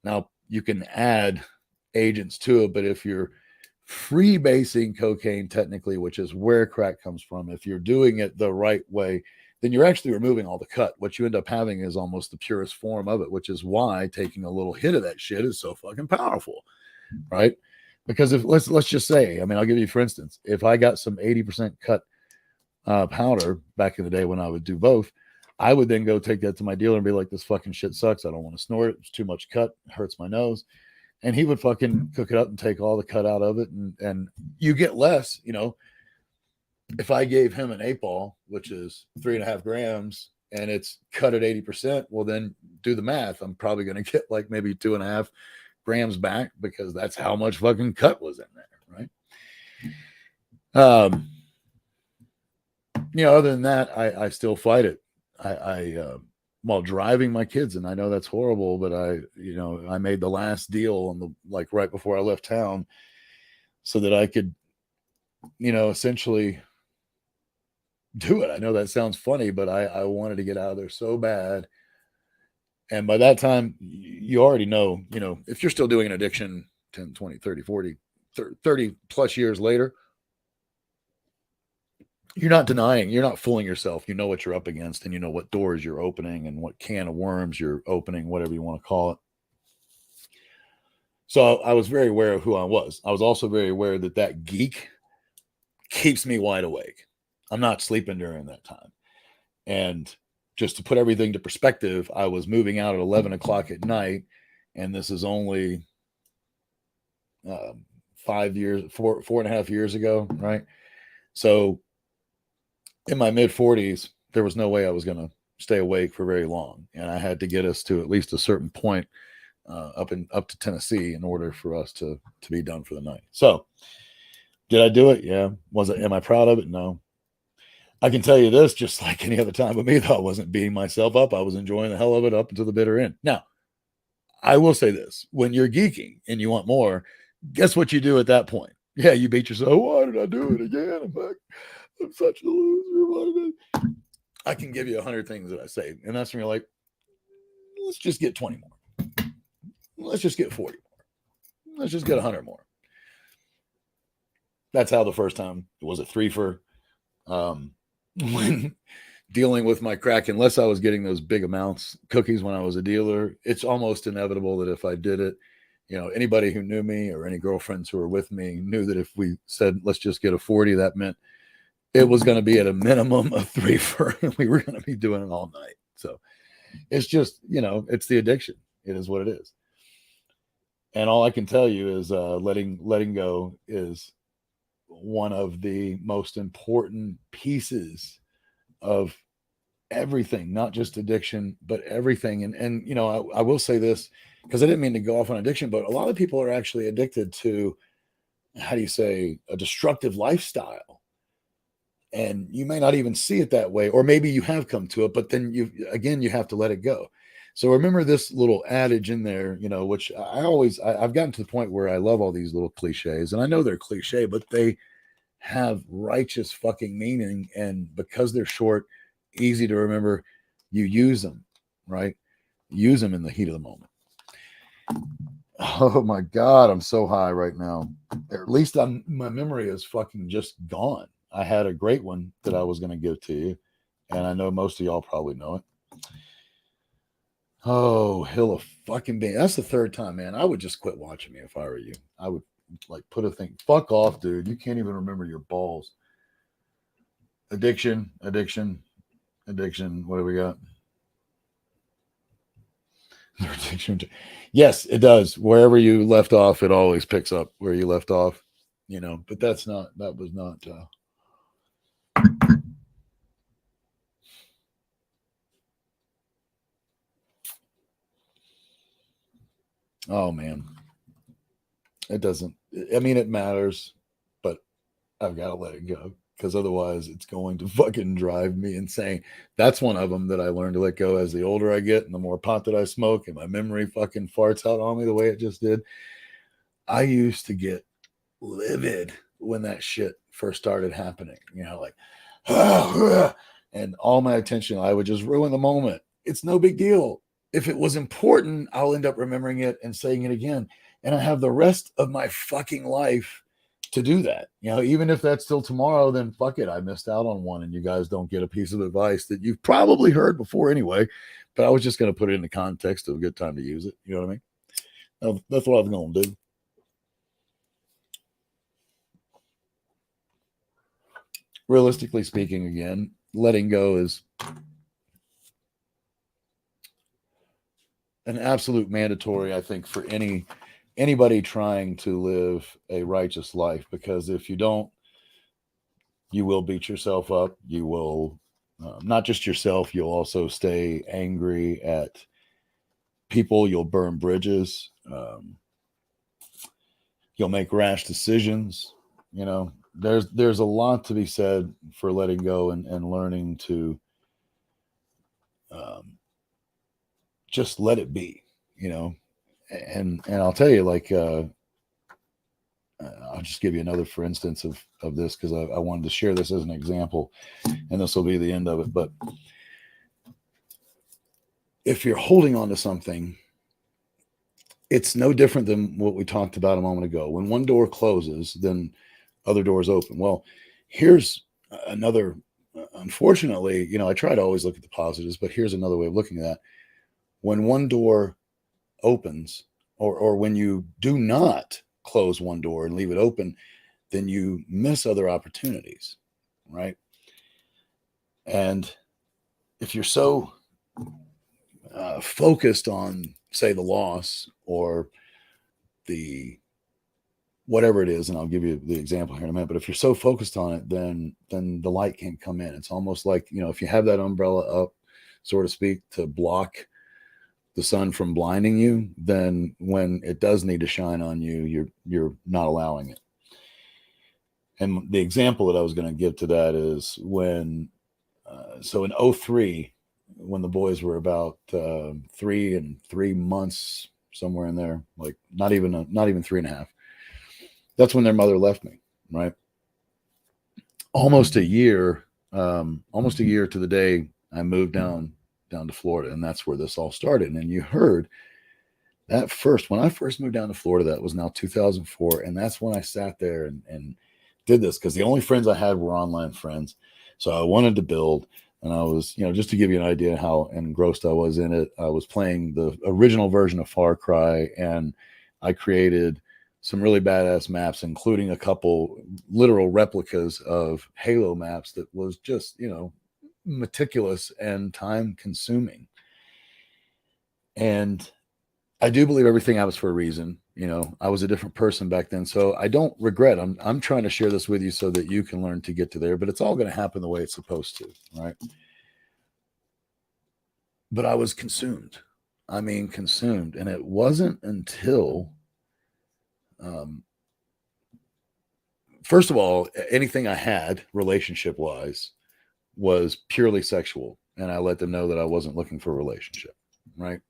Now you can add agents to it, but if you're freebasing cocaine technically, which is where crack comes from, if you're doing it the right way, then you're actually removing all the cut. What you end up having is almost the purest form of it, which is why taking a little hit of that shit is so fucking powerful, right? Because if let's just say, I mean, I'll give you for instance, if I got some 80% cut powder back in the day when I would do both, I would then go take that to my dealer and be like, this fucking shit sucks. I don't want to snort it. It's too much cut. It hurts my nose. And he would fucking cook it up and take all the cut out of it. And you get less, you know, if I gave him an 8-ball, which is 3.5 grams, and it's cut at 80%, well, then do the math. I'm probably going to get like maybe 2.5 grams back because that's how much fucking cut was in there. Right. You know, other than that, I still fight it. While driving my kids, and I know that's horrible, but I made the last deal on the like right before I left town so that I could, essentially do it. I know that sounds funny, but I wanted to get out of there so bad. And by that time, you already know, if you're still doing an addiction 10, 20, 30, 40, 30 plus years later, you're not denying, you're not fooling yourself. You know what you're up against, and you know what doors you're opening and what can of worms you're opening, whatever you want to call it. So I was very aware of who I was. I was also very aware that geek keeps me wide awake. I'm not sleeping during that time. And just to put everything to perspective, I was moving out at 11 o'clock at night, and this is only 4.5 years ago, right? So in my mid 40s, there was no way I was going to stay awake for very long. And I had to get us to at least a certain point up to Tennessee in order for us to be done for the night. So did I do it? Yeah. Am I proud of it? No. I can tell you this, just like any other time with me, though, I wasn't beating myself up. I was enjoying the hell of it up until the bitter end. Now, I will say this. When you're geeking and you want more, guess what you do at that point? Yeah, you beat yourself. Why did I do it again? I'm such a loser. I can give you 100 things that I say. And that's when you're like, let's just get 20 more. Let's just get 40 more. Let's just get 100 more. That's how the first time it was a threefer. When dealing with my crack, unless I was getting those big amounts cookies when I was a dealer, it's almost inevitable that if I did it, anybody who knew me or any girlfriends who were with me knew that if we said, let's just get a 40, that meant it was going to be at a minimum of 3 for, and we were going to be doing it all night. So it's just, it's the addiction. It is what it is. And all I can tell you is letting go is one of the most important pieces of everything, not just addiction, but everything. And I will say this, because I didn't mean to go off on addiction, but a lot of people are actually addicted to, how do you say, a destructive lifestyle. And you may not even see it that way, or maybe you have come to it, but then you have to let it go. So remember this little adage in there, which I've gotten to the point where I love all these little cliches, and I know they're cliche, but they have righteous fucking meaning. And because they're short, easy to remember, you use them, right? Use them in the heat of the moment. Oh my God, I'm so high right now. At least my memory is fucking just gone. I had a great one that I was going to give to you, and I know most of y'all probably know it. Oh, Hill of fucking Beans. That's the third time, man. I would just quit watching me if I were you. I would put a thing. Fuck off, dude. You can't even remember your balls. Addiction. What do we got? Addiction. Yes, it does. Wherever you left off, it always picks up where you left off. But that was not. Oh man, it doesn't. I mean, it matters, but I've got to let it go, because otherwise it's going to fucking drive me insane. That's one of them that I learned to let go as the older I get and the more pot that I smoke and my memory fucking farts out on me the way it just did. I used to get livid when that shit first started happening, and all my attention, I would just ruin the moment. It's no big deal. If it was important, I'll end up remembering it and saying it again. And I have the rest of my fucking life to do that. Even if that's still tomorrow, then fuck it. I missed out on one, and you guys don't get a piece of advice that you've probably heard before anyway. But I was just going to put it in the context of a good time to use it. You know what I mean? That's what I was going to do. Realistically speaking, again, letting go is an absolute mandatory, I think, for anybody trying to live a righteous life, because if you don't, you will beat yourself up. You will not just yourself, you'll also stay angry at people. You'll burn bridges. You'll make rash decisions. There's a lot to be said for letting go and learning to just let it be, and I'll tell you, I'll just give you another, for instance, of this, because I wanted to share this as an example, and this will be the end of it. But if you're holding on to something, it's no different than what we talked about a moment ago. When one door closes, then other doors open. Well, here's another, unfortunately, I try to always look at the positives, but here's another way of looking at that. When one door opens, or when you do not close one door and leave it open, then you miss other opportunities, right? And if you're so focused on, say, the loss or the whatever it is, and I'll give you the example here in a minute, but if you're so focused on it, then the light can't come in. It's almost like, if you have that umbrella up, so to speak, to block the sun from blinding you, then when it does need to shine on you, you're not allowing it. And the example that I was going to give to that is when, so in 2003, when the boys were about 3 and 3 months, somewhere in there, like not even 3.5. That's when their mother left me, right? Almost a year to the day, I moved down to Florida, and that's where this all started. And you heard that when I first moved down to Florida, that was now 2004, and that's when I sat there and did this, because the only friends I had were online friends. So I wanted to build, and I was, just to give you an idea how engrossed I was in it, I was playing the original version of Far Cry, and I created some really badass maps, including a couple literal replicas of Halo maps that was just, meticulous and time consuming. And I do believe everything happens for a reason. I was a different person back then, so I don't regret. I'm trying to share this with you so that you can learn to get to there, but it's all going to happen the way it's supposed to, right? But I was consumed. I mean, consumed. And it wasn't until, first of all, anything I had relationship wise was purely sexual. And I let them know that I wasn't looking for a relationship, right?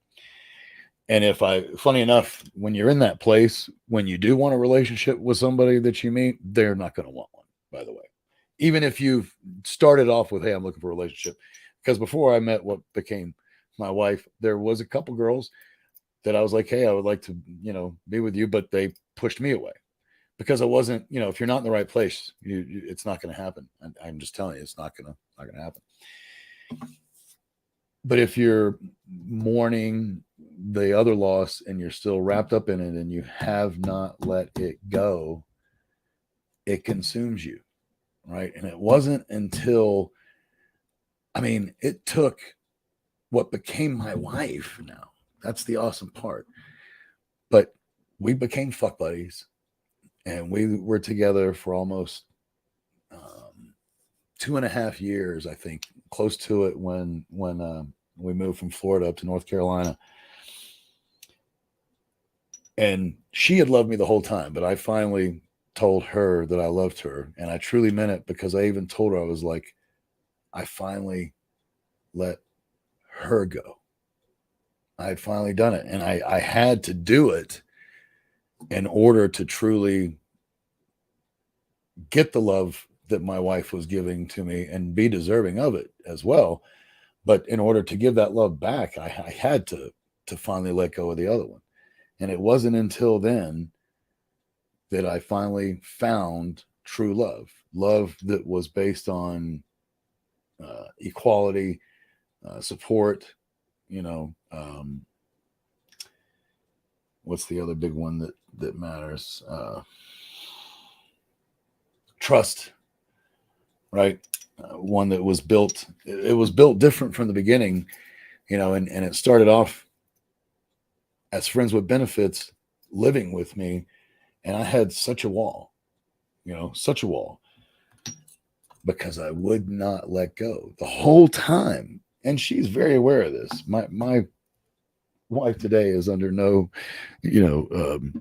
And funny enough, when you're in that place, when you do want a relationship with somebody that you meet, they're not going to want one, by the way. Even if you've started off with, hey, I'm looking for a relationship. Because before I met what became my wife, there was a couple girls that I was like, hey, I would like to, be with you, but they pushed me away because I wasn't, if you're not in the right place, it's not going to happen. I'm just telling you, it's not going to happen. But if you're mourning the other loss and you're still wrapped up in it and you have not let it go, it consumes you, right? And it wasn't until, it took what became my wife now. That's the awesome part. But we became fuck buddies and we were together for almost 2.5 years, I think, close to it when we moved from Florida up to North Carolina. And she had loved me the whole time, but I finally told her that I loved her. And I truly meant it because I even told her, I was like, I finally let her go. I had finally done it. And I had to do it in order to truly get the love that my wife was giving to me and be deserving of it as well. But in order to give that love back, I had to finally let go of the other one. And it wasn't until then that I finally found true love that was based on equality, support, what's the other big one that matters? Trust, right? One that was built, it was built different from the beginning, and it started off as friends with benefits living with me. And I had such a wall, because I would not let go the whole time. And she's very aware of this. My wife today is under no,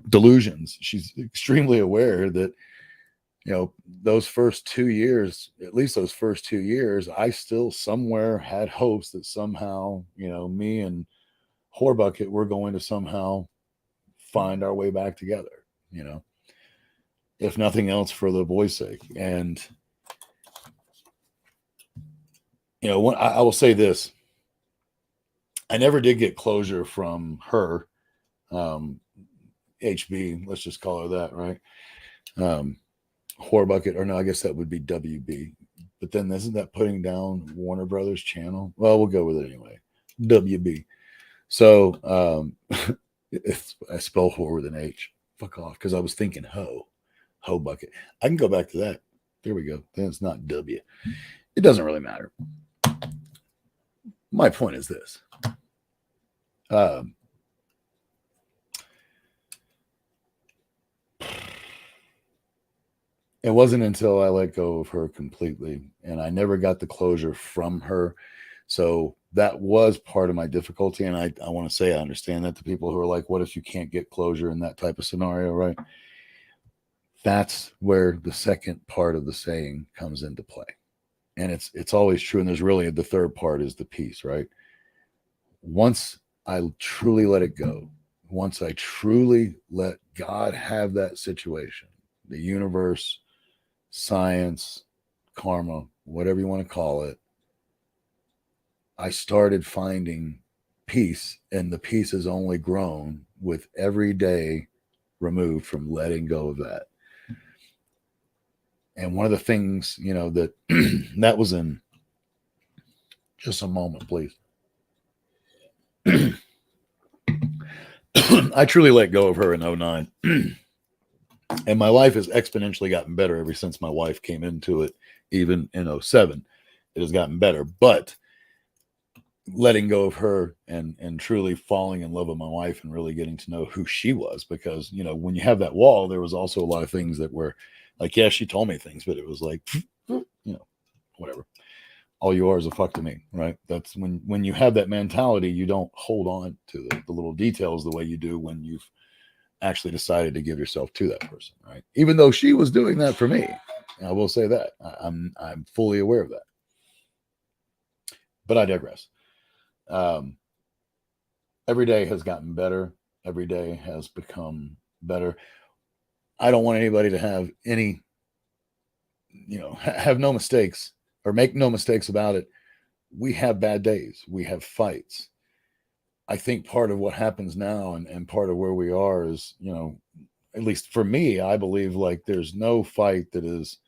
delusions. She's extremely aware that, those first 2 years, at least those first 2 years, I still somewhere had hopes that somehow, me and Whorebucket were going to somehow find our way back together, if nothing else for the boys' sake. And, when I will say this, I never did get closure from her, HB, let's just call her that, right? Whorebucket, or no, I guess that would be WB. But then isn't that putting down Warner Brothers channel? Well, we'll go with it anyway. WB. So I spell whore with an H. Fuck off, because I was thinking hoe bucket. I can go back to that. There we go. Then it's not W. It doesn't really matter. My point is this. It wasn't until I let go of her completely, and I never got the closure from her. So that was part of my difficulty. And I want to say I understand that to people who are like, what if you can't get closure in that type of scenario, right? That's where the second part of the saying comes into play. And it's always true. And there's really the third part is the peace, right? Once I truly let it go, once I truly let God have that situation, the universe, science, karma, whatever you want to call it, I started finding peace, and the peace has only grown with every day removed from letting go of that. And one of the things, that that was in just a moment, please. I truly let go of her in 2009. And my life has exponentially gotten better ever since my wife came into it, even in 07. It has gotten better. But letting go of her and truly falling in love with my wife and really getting to know who she was, because when you have that wall, there was also a lot of things that were like, yeah, she told me things, but it was like, whatever, all you are is a fuck to me, right? That's when you have that mentality, you don't hold on to the little details the way you do when you've actually decided to give yourself to that person, right? Even though she was doing that for me, I will say that I'm fully aware of that, but I digress. Every day has gotten better. Every day has become better. I don't want anybody to have any, have no mistakes or make no mistakes about it. We have bad days. We have fights. I think part of what happens now and part of where we are is, at least for me, I believe like there's no fight that is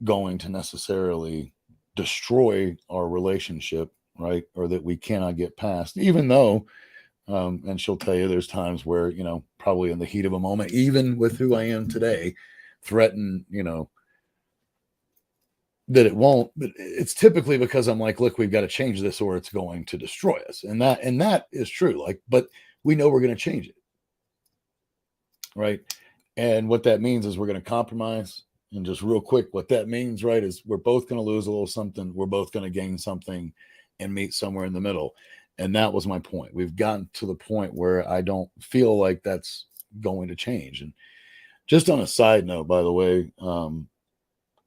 going to necessarily destroy our relationship, right? Or that we cannot get past, even though, and she'll tell you there's times where, probably in the heat of a moment, even with who I am today, threaten, that it won't, but it's typically because I'm like, look, we've got to change this or it's going to destroy us. And that is true. Like, but we know we're going to change it. Right. And what that means is we're going to compromise. And just real quick, what that means, right, is we're both going to lose a little something. We're both going to gain something and meet somewhere in the middle. And that was my point. We've gotten to the point where I don't feel like that's going to change. And just on a side note, by the way,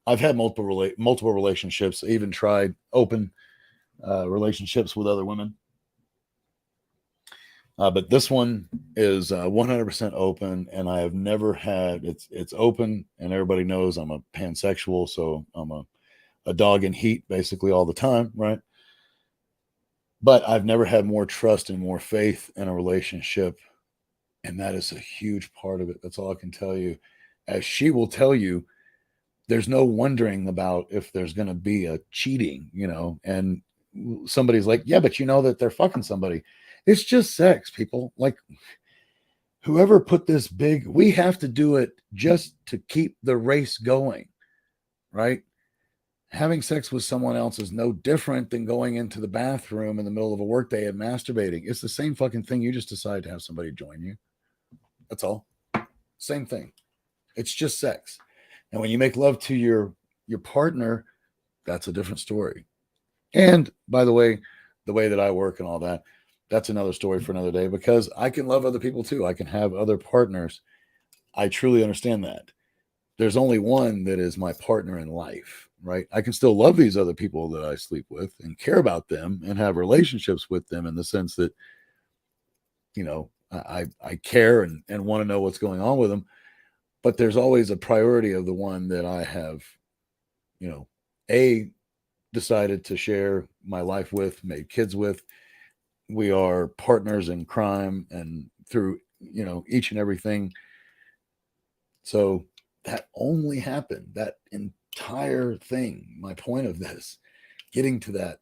I've had multiple relationships. I even tried open relationships with other women. But this one is 100% open, and I have never had it's open, and everybody knows I'm a pansexual, so I'm a dog in heat basically all the time, right? But I've never had more trust and more faith in a relationship, and that is a huge part of it. That's all I can tell you. As she will tell you, there's no wondering about if there's going to be a cheating, and somebody's like, yeah, but you know that they're fucking somebody. It's just sex, people. Like, whoever put this big, we have to do it just to keep the race going, right? Having sex with someone else is no different than going into the bathroom in the middle of a workday and masturbating. It's the same fucking thing. You just decide to have somebody join you. That's all. Same thing. It's just sex. And when you make love to your partner, that's a different story. And by the way that I work and all that, that's another story for another day, because I can love other people too. I can have other partners. I truly understand that. There's only one that is my partner in life, right? I can still love these other people that I sleep with and care about them and have relationships with them in the sense that, I care and want to know what's going on with them. But there's always a priority of the one that I have, decided to share my life with, made kids with. We are partners in crime and through, each and everything. So that only happened, that entire thing, my point of this, getting to that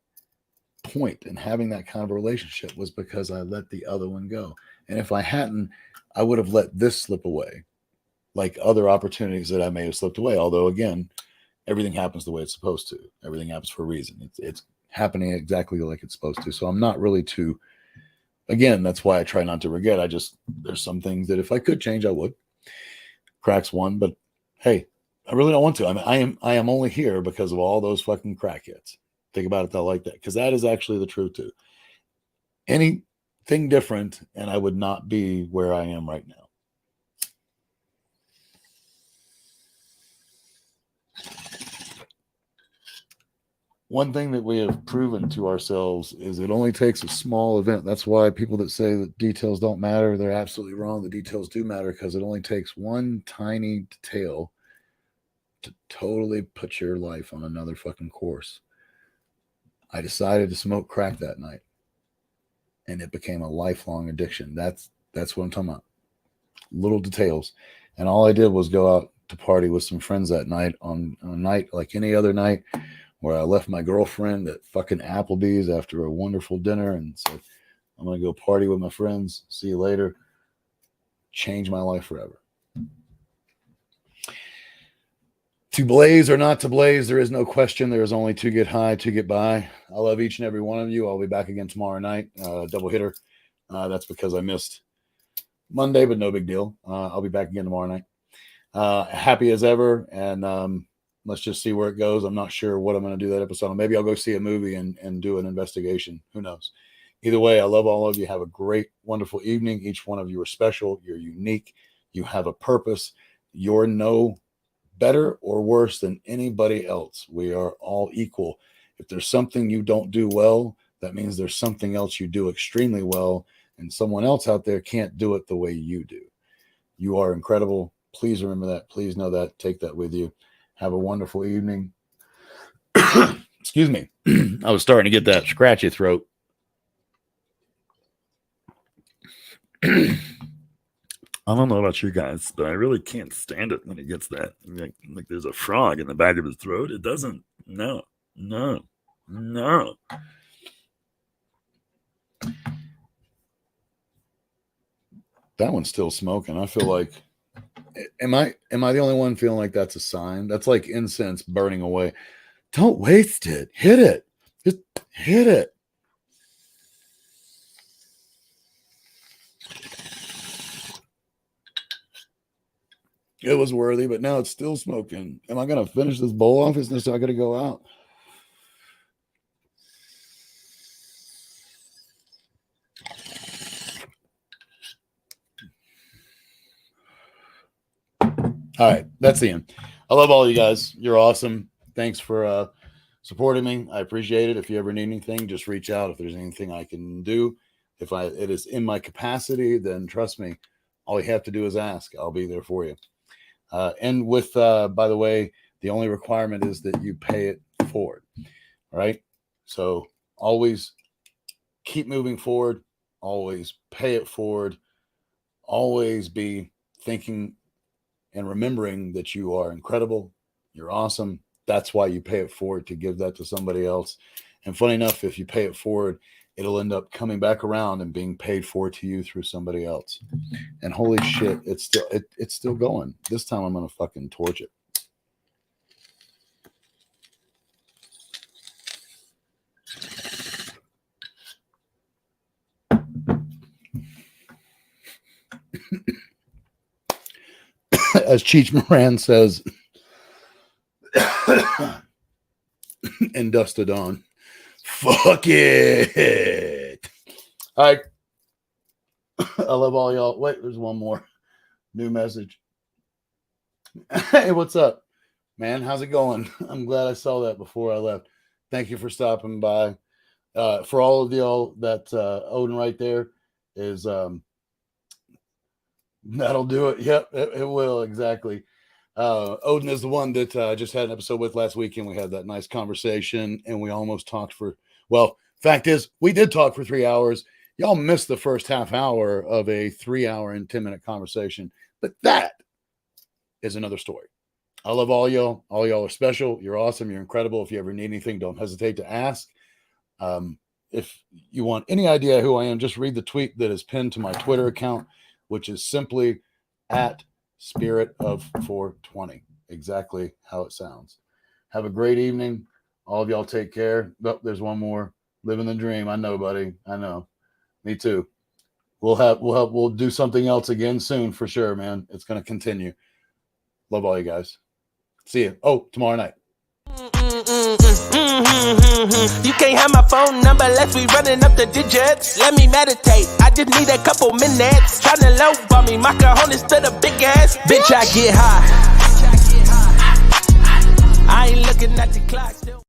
point and having that kind of a relationship was because I let the other one go. And if I hadn't, I would have let this slip away, like other opportunities that I may have slipped away. Although, again, everything happens the way it's supposed to. Everything happens for a reason. It's happening exactly like it's supposed to. So I'm not really too, again, that's why I try not to regret. There's some things that if I could change, I would. Crack's one, but hey, I really don't want to. I am only here because of all those fucking crackheads. Think about it that like that, because that is actually the truth too. Anything different, and I would not be where I am right now. One thing that we have proven to ourselves is it only takes a small event. That's why people that say that details don't matter, they're absolutely wrong. The details do matter, because it only takes one tiny detail to totally put your life on another fucking course. I decided to smoke crack that night, and it became a lifelong addiction. That's what I'm talking about. Little details. And all I did was go out to party with some friends that night on a night like any other night, where I left my girlfriend at fucking Applebee's after a wonderful dinner and said, I'm going to go party with my friends. See you later. Change my life forever. To blaze or not to blaze, there is no question. There is only to get high, to get by. I love each and every one of you. I'll be back again tomorrow night. Double hitter. That's because I missed Monday, but no big deal. I'll be back again tomorrow night. Happy as ever. And let's just see where it goes. I'm not sure what I'm going to do that episode on. Maybe I'll go see a movie and do an investigation. Who knows? Either way, I love all of you. Have a great, wonderful evening. Each one of you are special. You're unique. You have a purpose. You're no better or worse than anybody else. We are all equal. If there's something you don't do well, that means there's something else you do extremely well, and someone else out there can't do it the way you do. You are incredible. Please remember that. Please know that. Take that with you. Have a wonderful evening. Excuse me. I was starting to get that scratchy throat. I don't know about you guys, but I really can't stand it when it gets that. Like there's a frog in the back of his throat. It doesn't. No. That one's still smoking. I feel like, am I the only one feeling like that's a sign? That's like incense burning away. Don't waste it. Hit it. Just hit it. It was worthy, but now it's still smoking. Am I going to finish this bowl off? Is I got to go out? All right, that's the end. I love all you guys. You're awesome. Thanks for supporting me. I appreciate it. If you ever need anything, just reach out. If there's anything I can do, if it is in my capacity, then trust me, all you have to do is ask. I'll be there for you. And with, by the way, the only requirement is that you pay it forward. All right. So always keep moving forward. Always pay it forward. Always be thinking and remembering that you are incredible. You're awesome. That's why you pay it forward, to give that to somebody else. And funny enough, if you pay it forward, it'll end up coming back around and being paid for to you through somebody else. And holy shit, it's still going. This time I'm going to fucking torch it. As Cheech Moran says, and dusted on. Fuck it. All right. I love all y'all. Wait, there's one more new message. Hey, what's up, man? How's it going? I'm glad I saw that before I left. Thank you for stopping by. For all of y'all, that Odin right there is that'll do it. Yep, it will. Exactly. Odin is the one that I just had an episode with last weekend. We had that nice conversation, and we almost talked for, well, fact is, we did talk for 3 hours. Y'all missed the first half hour of a 3 hour and 10-minute conversation, but that is another story. I love all y'all. All y'all are special. You're awesome. You're incredible. If you ever need anything, don't hesitate to ask. If you want any idea who I am, just read the tweet that is pinned to my Twitter account, which is simply at Spirit of 420. Exactly how it sounds. Have a great evening. All of y'all take care. Oh, there's one more. Living the dream. I know, buddy. I know. Me too. We'll do something else again soon for sure, man. It's going to continue. Love all you guys. See you. Oh, tomorrow night. You can't have my phone number unless we running up the digits. Let me meditate. I just need a couple minutes. Tryna low for me, my cojones to the big ass. Bitch, I get high. I ain't looking at the clock still.